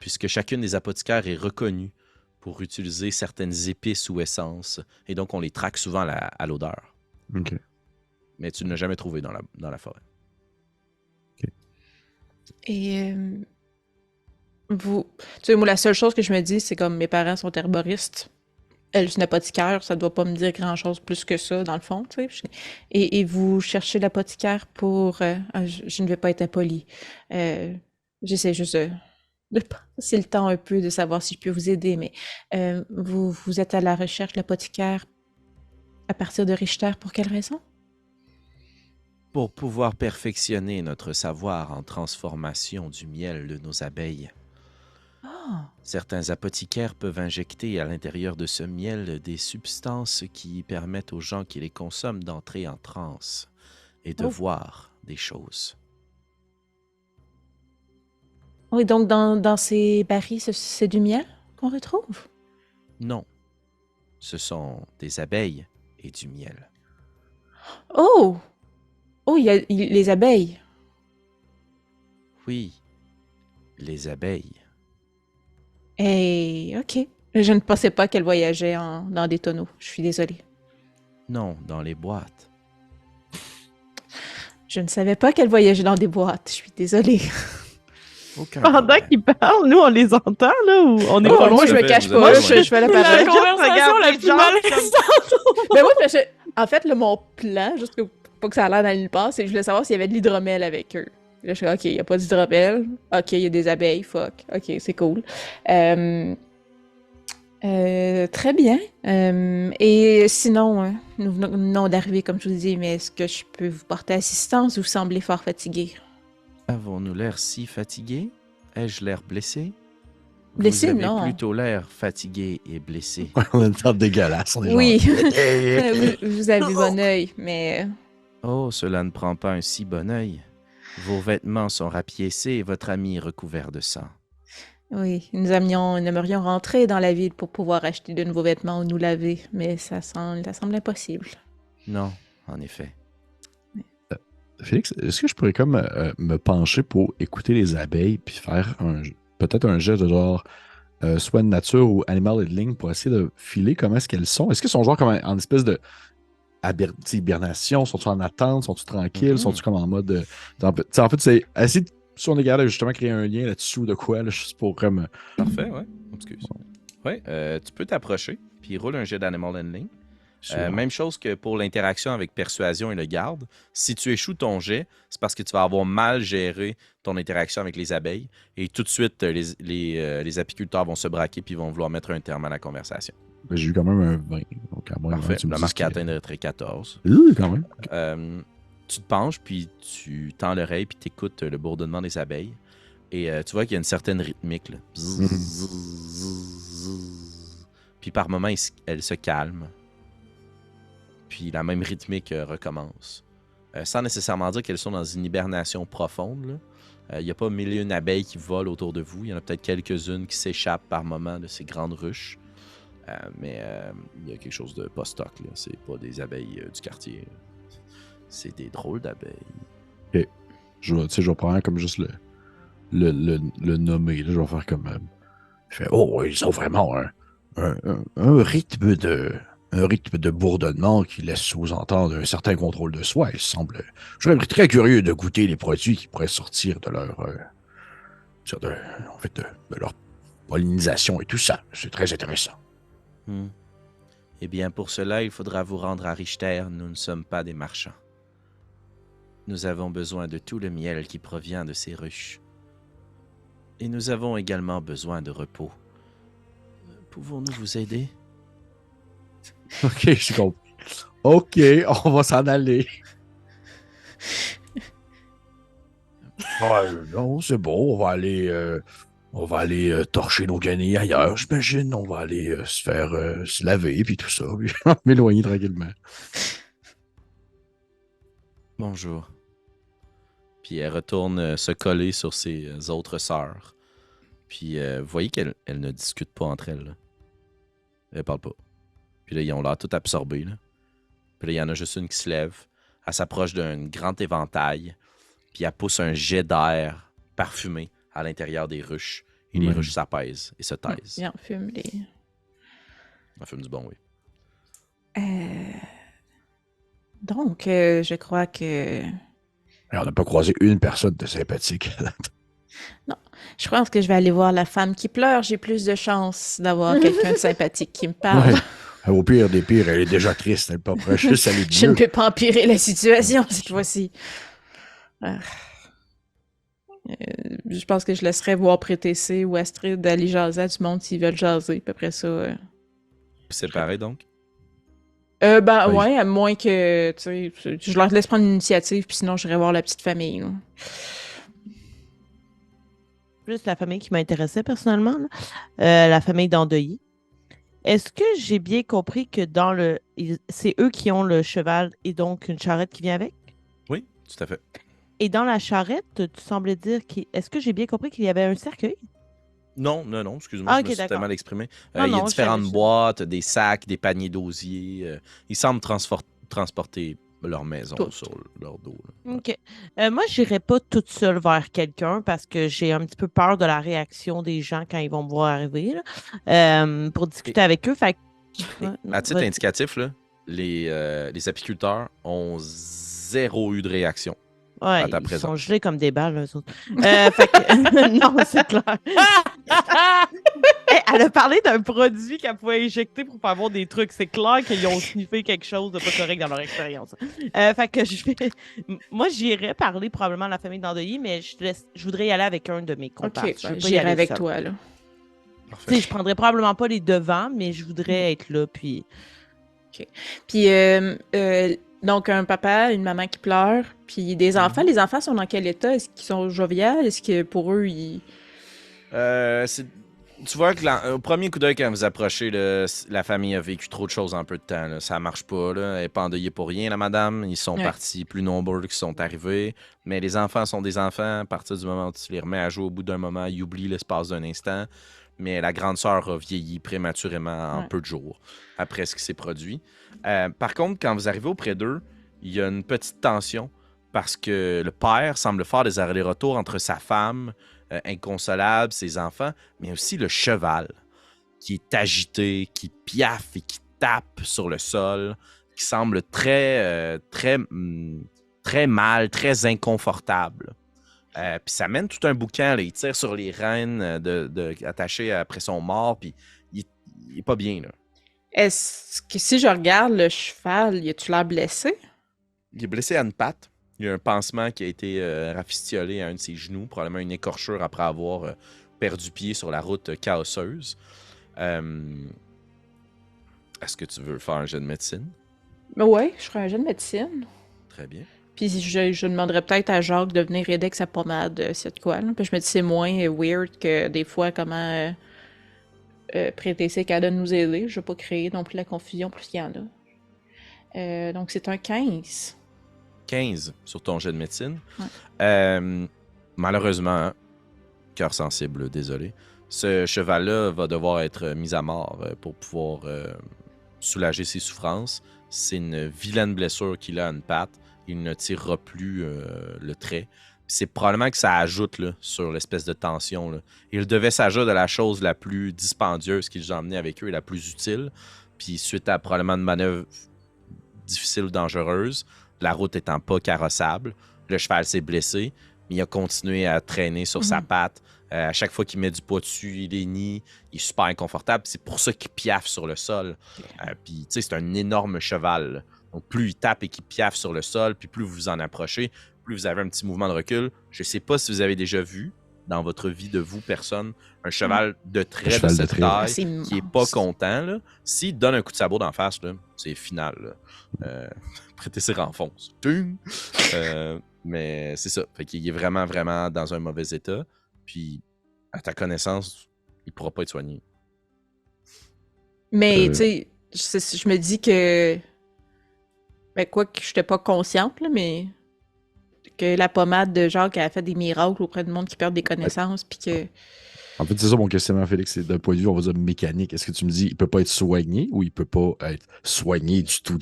puisque chacune des apothicaires est reconnue pour utiliser certaines épices ou essences, et donc on les traque souvent à l'odeur. OK. Mais tu ne l'as jamais trouvé dans la forêt. Et vous. Tu sais, moi, la seule chose que je me dis, c'est comme mes parents sont herboristes. Elle, c'est une apothicaire, ça doit pas me dire grand-chose plus que ça, dans le fond, tu sais. Et vous cherchez l'apothicaire pour... je ne vais pas être impolie. J'essaie juste de passer le temps un peu de savoir si je peux vous aider, mais vous êtes à la recherche de l'apothicaire à partir de Richter, pour quelle raison? Pour pouvoir perfectionner notre savoir en transformation du miel de nos abeilles. Ah! Certains apothicaires peuvent injecter à l'intérieur de ce miel des substances qui permettent aux gens qui les consomment d'entrer en transe et de voir des choses. Oui, donc dans ces barils, c'est du miel qu'on retrouve? Non, ce sont des abeilles et du miel. Oh! Oh, il y a les abeilles. Oui, les abeilles. Eh, ok. Je ne pensais pas qu'elle voyageait dans des tonneaux. Je suis désolée. Non, dans les boîtes. Je ne savais pas qu'elle voyageait dans des boîtes. Je suis désolée. Aucun Pendant problème. qu'ils parlent, nous, on les entend, là, ou on est Oh, pas loin? moi, je me fait, cache vous pas. avez Je fais la La parole. conversation la plus malaisante. Mais moi, en fait, là, mon plan, juste pour que ça a l'air dans nulle part, c'est que je voulais savoir s'il y avait de l'hydromel avec eux. Là, je suis OK, il n'y a pas d'hydromel. OK, il y a des abeilles, fuck. OK, c'est cool. Très bien. Et sinon, nous venons d'arriver, comme je vous dis, mais est-ce que je peux vous porter assistance? Vous semblez fort fatigué. Avons-nous l'air si fatigués? Ai-je l'air blessé? Blessé, Vous avez non. plutôt l'air fatigué et blessé. On a une sorte dégueulasse. On est Oui, genre... vous avez bon œil, mais... Oh, cela ne prend pas un si bon œil. Vos vêtements sont rapiécés et votre ami est recouvert de sang. Oui, nous aimerions rentrer dans la ville pour pouvoir acheter de nouveaux vêtements ou nous laver, mais ça semble impossible. Non, en effet. Félix, est-ce que je pourrais comme me pencher pour écouter les abeilles puis faire peut-être un geste de genre soit de nature ou animal handling pour essayer de filer comment est-ce qu'elles sont? Est-ce qu'elles sont genre comme en espèce de hibernation? Sont-ils en attente? Sont-ils tranquilles? Sont-ils comme en mode... en fait, c'est essayer si on est capable de justement créer un lien là-dessus ou de quoi, là, juste pour comme... Parfait, ouais. Excuse. Ouais, tu peux t'approcher, puis roule un jet d'animal handling. Même chose que pour l'interaction avec persuasion et le garde. Si tu échoues ton jet, c'est parce que tu vas avoir mal géré ton interaction avec les abeilles et tout de suite, les apiculteurs vont se braquer puis vont vouloir mettre un terme à la conversation. J'ai eu quand même un 20. Donc à moins Parfait. tu me La dises marque que- atteindrait 14. Oui, quand même. Tu te penches, puis tu tends l'oreille, puis tu écoutes le bourdonnement des abeilles. Et tu vois qu'il y a une certaine rythmique. Là. Bzz, Mhm. bzz, bzz, bzz. Puis par moments, elle se calme. Puis la même rythmique recommence. Sans nécessairement dire qu'elles sont dans une hibernation profonde. Il n'y a pas mille et une abeilles qui volent autour de vous. Il y en a peut-être quelques-unes qui s'échappent par moments de ces grandes ruches. Mais il y a quelque chose de pas stock. Là. C'est pas des abeilles du quartier. C'est des drôles d'abeilles. Je vais prendre comme juste le nommer. Là, je vais faire comme... Je fais, oh, ils ont vraiment un rythme de bourdonnement qui laisse sous-entendre un certain contrôle de soi. Il semble. Je serais très curieux de goûter les produits qui pourraient sortir de leur, de leur pollinisation et tout ça. C'est très intéressant. Eh bien, pour cela, il faudra vous rendre à Richter. Nous ne sommes pas des marchands. Nous avons besoin de tout le miel qui provient de ces ruches. Et nous avons également besoin de repos. Pouvons-nous vous aider? OK, je suis compris. OK, on va s'en aller. Non, c'est bon, on va aller On va aller torcher nos guenilles ailleurs, j'imagine. On va aller se faire se laver, puis tout ça. Puis m'éloigner tranquillement. Bonjour. Puis elle retourne se coller sur ses autres sœurs. Puis vous voyez qu'elles ne discutent pas entre elles. Là. Elles parlent pas. Puis là, ils ont l'air tout absorbés. Là. Puis là, il y en a juste une qui se lève. Elle s'approche d'un grand éventail. Puis elle pousse un jet d'air parfumé à l'intérieur des ruches. Et les ruches s'apaisent et se taisent. Bien, fume les... Elle fume du bon, oui. Donc, je crois que... Alors, on n'a pas croisé une personne de sympathique. Je pense que je vais aller voir la femme qui pleure. J'ai plus de chances d'avoir quelqu'un de sympathique qui me parle. Ouais. Au pire des pires, elle est déjà triste. Elle n'est pas prête juste à aller Je mieux. ne peux pas empirer la situation cette fois-ci. Je pense que je laisserais voir Prétessé ou Astrid d'aller jaser à du monde s'ils veulent jaser. Puis après ça... Séparés, donc? Oui. Ouais, à moins que, tu sais, je leur laisse prendre l'initiative, puis sinon, j'irai voir la petite famille, là. Plus la famille qui m'intéressait personnellement, là. La famille d'endeuillés. Est-ce que j'ai bien compris que c'est eux qui ont le cheval et donc une charrette qui vient avec? Oui, tout à fait. Et dans la charrette, tu semblais dire est-ce que j'ai bien compris qu'il y avait un cercueil? Non, excuse-moi, Ah, je ok, me suis d'accord. mal exprimé. Non, Il y a non, différentes j'avais ça. boîtes, des sacs, des paniers d'osier. Ils semblent transporter leur maison Tout. sur leur dos. Là. OK. Moi, j'irai pas toute seule vers quelqu'un parce que j'ai un petit peu peur de la réaction des gens quand ils vont me voir arriver, là, pour discuter avec eux. Fait que- Et Ouais, non, à titre vas-y. indicatif, là, les apiculteurs ont zéro eu de réaction. Ouais, à ta ils présence. sont gelés comme des balles, eux autres. Fait que... non, c'est clair. Hey, elle a parlé d'un produit qu'elle pouvait injecter pour faire voir des trucs. C'est clair qu'ils ont sniffé quelque chose de pas correct dans leur expérience. Fait que moi, j'irais parler probablement à la famille d'endeuillés, mais je voudrais y aller avec un de mes OK, comparses. Je veux pas y j'irai aller avec seule. toi, là. Tu sais, je prendrais probablement pas les devants, mais je voudrais être là, puis... Puis, donc, un papa, une maman qui pleure, puis des enfants. Les enfants sont dans quel état? Est-ce qu'ils sont joviales? Est-ce que pour eux, ils... Tu vois que au premier coup d'œil, quand vous approchez, là, la famille a vécu trop de choses en peu de temps. Là. Ça marche pas. Là. Elle n'est pas endeuillée pour rien, la madame. Ils sont Ouais. partis plus nombreux qui sont arrivés. Mais les enfants sont des enfants. À partir du moment où tu les remets à jouer, au bout d'un moment, ils oublient l'espace d'un instant. Mais la grande sœur a vieilli prématurément en Ouais. peu de jours après ce qui s'est produit. Par contre, quand vous arrivez auprès d'eux, il y a une petite tension parce que le père semble faire des allers-retours entre sa femme, inconsolable, ses enfants, mais aussi le cheval qui est agité, qui piaffe et qui tape sur le sol, qui semble très mal, très inconfortable. Puis ça mène tout un boucan, là. Il tire sur les rênes attachées après son mort, puis il est pas bien, là. Est-ce que si je regarde le cheval, y a-tu l'air blessé? Il est blessé à une patte. Il y a un pansement qui a été rafistolé à un de ses genoux, probablement une écorchure après avoir perdu pied sur la route caosseuse. Est-ce que tu veux faire un jet de médecine? Ouais, je ferais un jet de médecine. Très bien. Puis je demanderais peut-être à Jacques de venir aider avec sa pommade, c'est de quoi, là. Puis je me dis c'est moins weird que des fois comment prêter ses cadeaux de nous aider. Je veux pas créer non plus la confusion plus qu'il y en a. Donc c'est un 15. 15 sur ton jet de médecine. Ouais. Malheureusement, hein, cœur sensible, désolé. Ce cheval-là va devoir être mis à mort pour pouvoir soulager ses souffrances. C'est une vilaine blessure qu'il a à une patte. Il ne tirera plus le trait. C'est probablement que ça ajoute là, sur l'espèce de tension. Là. Il devait s'agir de la chose la plus dispendieuse qu'ils ont emmenée avec eux et la plus utile. Puis suite à probablement une manœuvre difficile ou dangereuse, la route étant pas carrossable, le cheval s'est blessé, mais il a continué à traîner sur sa patte. À chaque fois qu'il met du poids dessus, il est nid, il est super inconfortable. C'est pour ça qu'il piaffe sur le sol. Puis, tu sais, c'est un énorme cheval. Là. Donc, plus il tape et qu'il piaffe sur le sol, puis plus vous vous en approchez, plus vous avez un petit mouvement de recul. Je sais pas si vous avez déjà vu, dans votre vie de vous, personne, un cheval de trait de cheval de cette trait. taille C'est qui est immense. pas content. Là. S'il donne un coup de sabot d'en face, là, c'est final. Prêtez ses renfonces. Mais c'est ça. Fait qu'il est vraiment, vraiment dans un mauvais état. Puis, à ta connaissance, il pourra pas être soigné. Mais, tu sais, je me dis que... Ben, quoi que je n'étais pas consciente, là, mais... Que la pommade de Jacques a fait des miracles auprès de monde qui perd des connaissances, puis que... En fait, c'est ça mon questionnement, Félix. C'est d'un point de vue, on va dire, mécanique. Est-ce que tu me dis, il peut pas être soigné ou il peut pas être soigné du tout,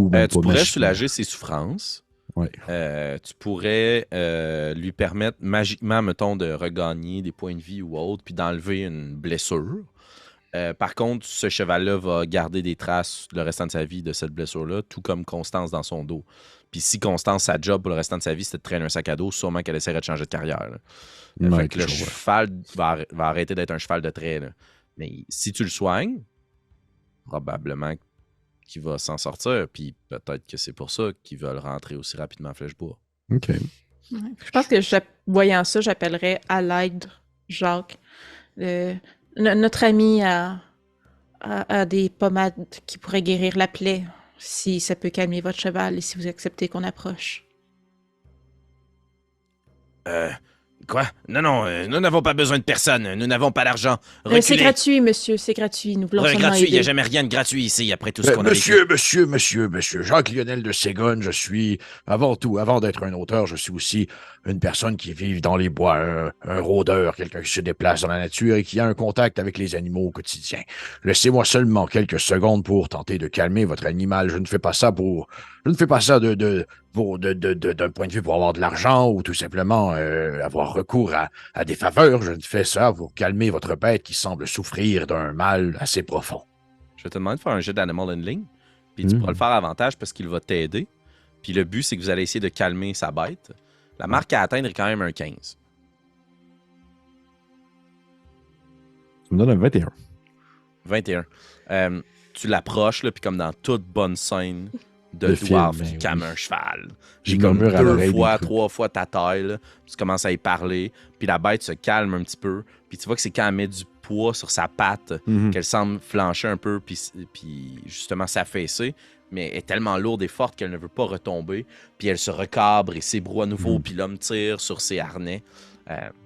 même Tu pas pourrais magiquement? soulager ses souffrances. Ouais. Tu pourrais lui permettre magiquement, mettons, de regagner des points de vie ou autre, puis d'enlever une blessure. Par contre, ce cheval-là va garder des traces le restant de sa vie de cette blessure-là, tout comme Constance dans son dos. Puis si Constance, sa job pour le restant de sa vie, c'était de traîner un sac à dos, sûrement qu'elle essaierait de changer de carrière. Fait que le cheval va arrêter d'être un cheval de trait. Là. Mais si tu le soignes, probablement qu'il va s'en sortir. Puis peut-être que c'est pour ça qu'ils veulent rentrer aussi rapidement à Flèche-Bois. OK. Ouais. Je pense que, voyant ça, j'appellerais à l'aide Jacques. Notre ami a des pommades qui pourraient guérir la plaie, si ça peut calmer votre cheval et si vous acceptez qu'on approche. Quoi? Non, nous n'avons pas besoin de personne. Nous n'avons pas d'argent. C'est gratuit, monsieur, c'est gratuit. Nous voulons seulement gratuit, il n'y a aider. jamais rien de gratuit ici, après tout ce qu'on a vécu. Monsieur, Jacques-Lionel de Ségonne, je suis, avant d'être un auteur, je suis aussi une personne qui vit dans les bois, un rôdeur, quelqu'un qui se déplace dans la nature et qui a un contact avec les animaux au quotidien. Laissez-moi seulement quelques secondes pour tenter de calmer votre animal. Je ne fais pas ça d'un point de vue pour avoir de l'argent ou tout simplement avoir recours à des faveurs. Je fais ça pour calmer votre bête qui semble souffrir d'un mal assez profond. Je vais te demander de faire un jet d'animal handling, puis tu pourras le faire à avantage parce qu'il va t'aider. Puis le but, c'est que vous allez essayer de calmer sa bête. La marque à atteindre est quand même un 15. Tu me donnes un 21. 21. Tu l'approches, là, puis comme dans toute bonne scène de Le dwarf film, qui ben calme oui. un cheval. J'y Puis comme murmure à l'oreille 2 fois, des trucs. 3 fois ta taille, là, puis tu commences à y parler, puis la bête se calme un petit peu, puis tu vois que c'est quand elle met du poids sur sa patte qu'elle semble flancher un peu, puis justement s'affaisser, mais elle est tellement lourde et forte qu'elle ne veut pas retomber, puis elle se recabre et s'ébroue à nouveau, puis l'homme tire sur ses harnais,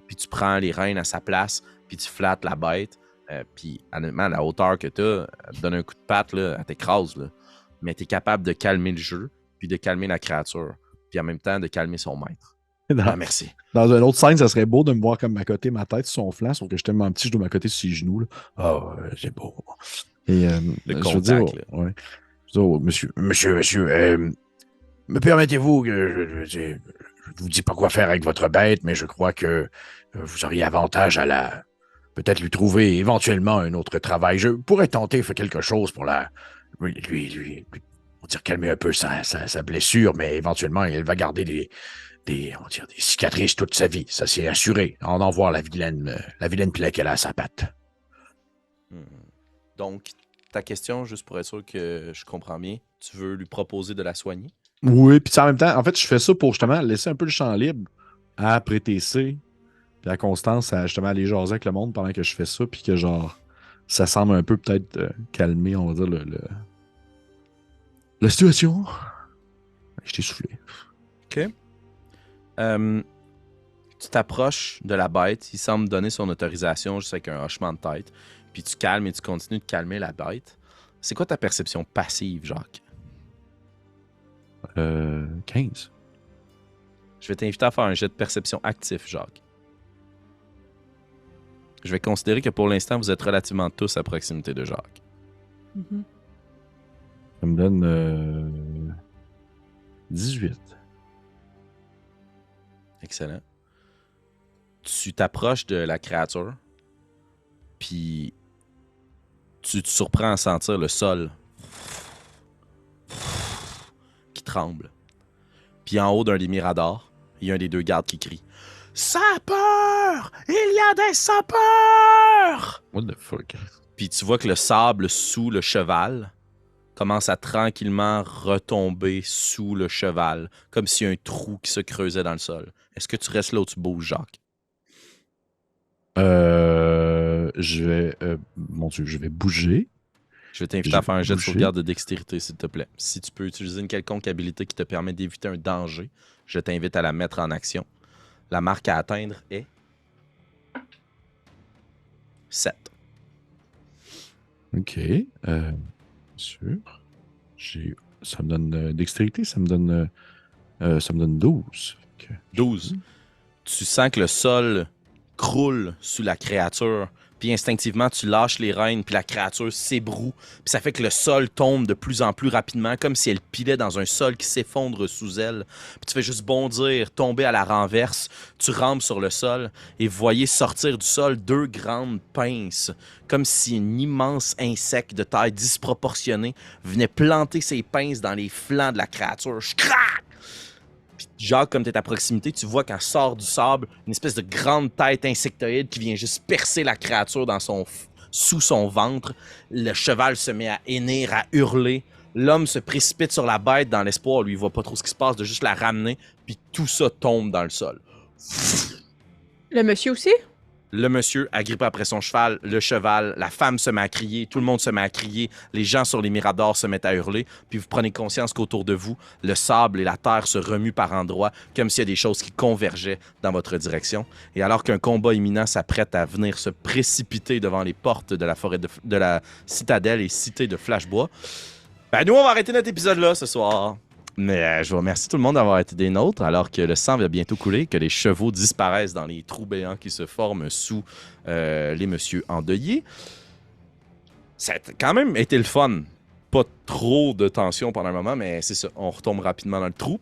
puis tu prends les rênes à sa place, puis tu flattes la bête, puis honnêtement, à la hauteur que tu as, elle te donne un coup de patte, là, elle t'écrase, là. Mais tu es capable de calmer le jeu, puis de calmer la créature, puis en même temps de calmer son maître. Ah, merci. Dans une autre scène, ça serait beau de me voir comme m'accoter ma tête sur son flanc, sauf que je suis tellement petit, je dois m'accoter sur ses genoux. Là. C'est beau. Et, Le je veux dire, contact, là. ouais. Je veux dire, Monsieur, me permettez-vous que je vous dis pas quoi faire avec votre bête, mais je crois que vous auriez avantage à peut-être lui trouver éventuellement un autre travail. Je pourrais tenter de faire quelque chose pour lui on va dire, calmer un peu sa blessure, mais éventuellement, elle va garder des cicatrices toute sa vie. Ça, c'est assuré. On en voit la vilaine plaie qu'elle a à sa patte. Donc, ta question, juste pour être sûr que je comprends bien, tu veux lui proposer de la soigner? oui, puis en même temps, en fait, je fais ça pour justement laisser un peu le champ libre à Prêter C, puis à Constance à justement aller jaser avec le monde pendant que je fais ça, puis que genre, ça semble un peu peut-être calmer, on va dire, la situation. Je t'ai soufflé. OK. Tu t'approches de la bête, il semble donner son autorisation juste avec un hochement de tête, puis tu calmes et tu continues de calmer la bête. C'est quoi ta perception passive, Jacques? 15. Je vais t'inviter à faire un jet de perception actif, Jacques. Je vais considérer que pour l'instant, vous êtes relativement tous à proximité de Jacques. Ça me donne 18. Excellent. Tu t'approches de la créature, puis tu te surprends à sentir le sol qui tremble. Puis en haut d'un des miradors, il y a un des deux gardes qui crie « Sapeurs! Il y a des sapeurs! » What the fuck? Puis tu vois que le sable sous le cheval commence à tranquillement retomber sous le cheval, comme s'il y a un trou qui se creusait dans le sol. Est-ce que tu restes là où tu bouges, Jacques? Je vais... mon Dieu, je vais bouger. Je vais t'inviter à faire un jet de sauvegarde de dextérité, s'il te plaît. Si tu peux utiliser une quelconque habilité qui te permet d'éviter un danger, je t'invite à la mettre en action. La marque à atteindre est 7. OK. Sûr. Ça me donne dextérité, ça me donne 12. OK. 12. Tu sens que le sol croule sous la créature, puis instinctivement, tu lâches les rênes, puis la créature s'ébroue, puis ça fait que le sol tombe de plus en plus rapidement, comme si elle pilait dans un sol qui s'effondre sous elle. Puis tu fais juste bondir, tomber à la renverse, tu rampes sur le sol, et vous voyez sortir du sol 2 grandes pinces, comme si un immense insecte de taille disproportionnée venait planter ses pinces dans les flancs de la créature. Crac! Puis Jacques, comme tu es à proximité, tu vois qu'elle sort du sable une espèce de grande tête insectoïde qui vient juste percer la créature sous son ventre. Le cheval se met à hennir, à hurler. L'homme se précipite sur la bête dans l'espoir, lui, il voit pas trop ce qui se passe, de juste la ramener, puis tout ça tombe dans le sol. Le monsieur aussi? Le monsieur agrippé après son cheval, le cheval, la femme se met à crier, tout le monde se met à crier, les gens sur les miradors se mettent à hurler, puis vous prenez conscience qu'autour de vous, le sable et la terre se remuent par endroits, comme s'il y a des choses qui convergeaient dans votre direction. Et alors qu'un combat imminent s'apprête à venir se précipiter devant les portes de la forêt de la citadelle et cité de Flashbois, ben nous, on va arrêter notre épisode là ce soir. Mais je vous remercie tout le monde d'avoir été des nôtres, alors que le sang va bientôt couler, que les chevaux disparaissent dans les trous béants qui se forment sous les messieurs endeuillés. Ça a quand même été le fun. Pas trop de tension pendant un moment, mais c'est ça, on retombe rapidement dans le trou.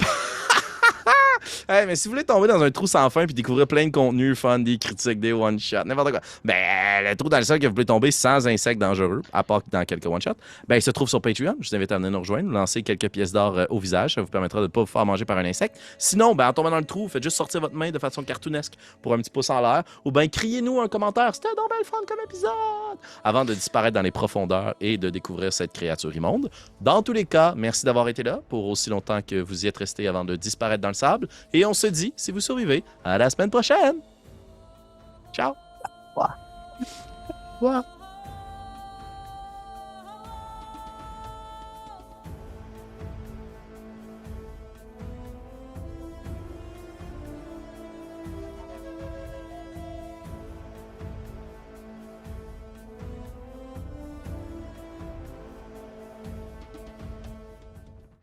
Hey, mais si vous voulez tomber dans un trou sans fin puis découvrir plein de contenus, fun, des critiques, des one-shots, n'importe quoi, ben le trou dans le sol que vous pouvez tomber sans insectes dangereux, à part dans quelques one-shots, ben il se trouve sur Patreon. Je vous invite à venir nous rejoindre, nous lancer quelques pièces d'or au visage. Ça vous permettra de ne pas vous faire manger par un insecte. Sinon, ben en tombant dans le trou, faites juste sortir votre main de façon cartoonesque pour un petit pouce en l'air, ou ben criez-nous un commentaire. C'était donc belle fun comme épisode! Avant de disparaître dans les profondeurs et de découvrir cette créature immonde. Dans tous les cas, merci d'avoir été là pour aussi longtemps que vous y êtes resté avant de disparaître dans le sable. Et on se dit, si vous survivez, à la semaine prochaine. Ciao. Wow.